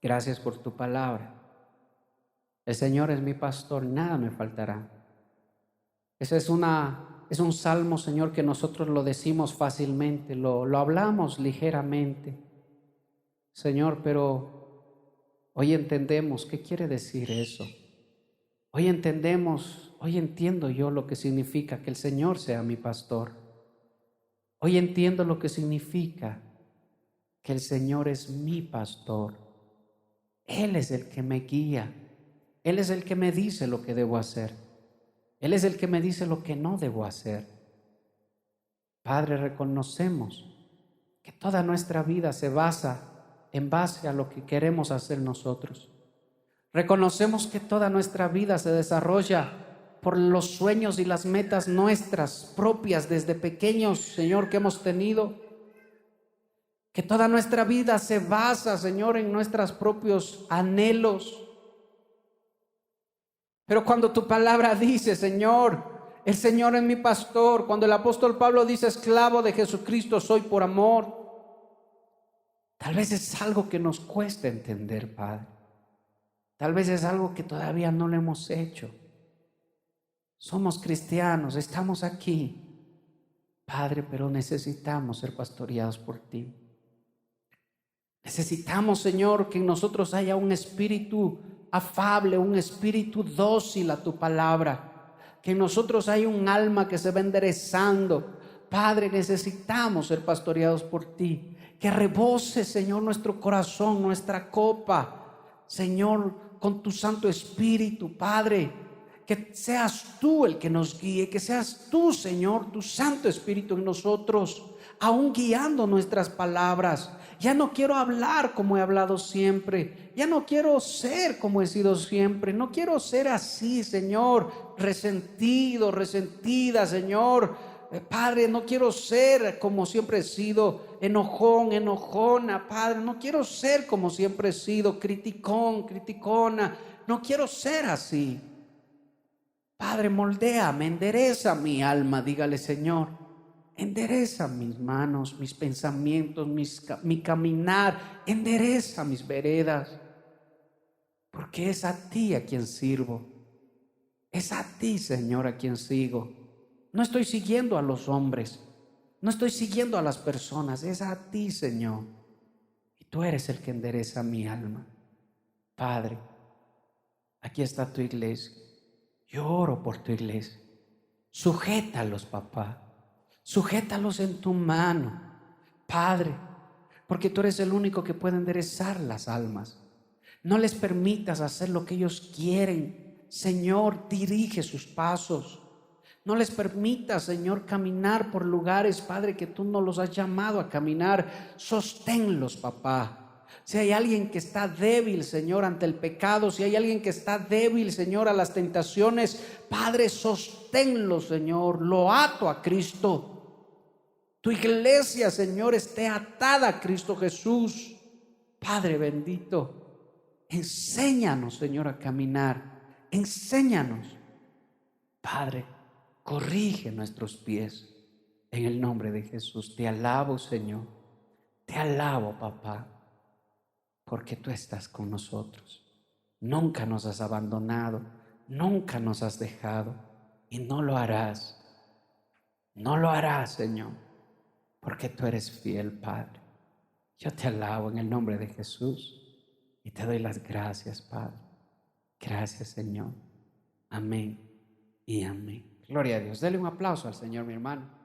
Speaker 2: gracias por tu palabra. El Señor es mi pastor, nada me faltará. Ese es un salmo, Señor, que nosotros lo decimos fácilmente, lo hablamos ligeramente, Señor, pero hoy entendemos qué quiere decir eso. Hoy entiendo yo lo que significa que el Señor sea mi pastor. Hoy entiendo lo que significa que el Señor es mi pastor. Él es el que me guía. Él es el que me dice lo que debo hacer. Él es el que me dice lo que no debo hacer. Padre, reconocemos que toda nuestra vida se basa en base a lo que queremos hacer nosotros. Reconocemos que toda nuestra vida se desarrolla por los sueños y las metas nuestras propias desde pequeños, Señor, que hemos tenido. Que toda nuestra vida se basa, Señor, en nuestros propios anhelos. Pero cuando tu palabra dice, Señor, el Señor es mi pastor, cuando el apóstol Pablo dice, esclavo de Jesucristo soy por amor, tal vez es algo que nos cuesta entender, Padre. Tal vez es algo que todavía no lo hemos hecho. Somos cristianos, estamos aquí, Padre, pero necesitamos ser pastoreados por ti. Necesitamos, Señor, que en nosotros haya un espíritu afable, un espíritu dócil a tu palabra, que en nosotros haya un alma que se va enderezando. Padre, necesitamos ser pastoreados por ti, que rebose, Señor, nuestro corazón, nuestra copa, Señor, con tu Santo Espíritu, Padre, que seas tú el que nos guíe, que seas tú, Señor, tu Santo Espíritu en nosotros, aún guiando nuestras palabras. Ya no quiero hablar como he hablado siempre. Ya no quiero ser como he sido siempre. No quiero ser así, Señor, resentido, resentida, Señor. Padre, no quiero ser como siempre he sido, enojón, enojona. Padre, no quiero ser como siempre he sido, criticón, criticona. No quiero ser así. Padre, moldéame, endereza mi alma, dígale, Señor. Endereza mis manos, mis pensamientos, mi caminar. Endereza mis veredas. Porque es a ti a quien sirvo. Es a ti, Señor, a quien sigo. No estoy siguiendo a los hombres. No estoy siguiendo a las personas. Es a ti, Señor. Y tú eres el que endereza mi alma. Padre, aquí está tu iglesia. Yo oro por tu iglesia. Sujétalos, papá. Sujétalos en tu mano, Padre, porque tú eres el único que puede enderezar las almas. No les permitas hacer lo que ellos quieren. Señor, dirige sus pasos. No les permitas, Señor, caminar por lugares, Padre, que tú no los has llamado a caminar. Sosténlos, papá. Si hay alguien que está débil, Señor, ante el pecado, si hay alguien que está débil, Señor, a las tentaciones, Padre, sosténlo, Señor, lo ato a Cristo. Tu iglesia, Señor, esté atada a Cristo Jesús. Padre bendito, enséñanos, Señor, a caminar. Enséñanos. Padre, corrige nuestros pies. En el nombre de Jesús, te alabo, Señor. Te alabo, papá, porque tú estás con nosotros. Nunca nos has abandonado, nunca nos has dejado y no lo harás. No lo harás, Señor, porque tú eres fiel, Padre. Yo te alabo en el nombre de Jesús y te doy las gracias, Padre. Gracias, Señor. Amén y amén. Gloria a Dios. Dele un aplauso al Señor, mi hermano.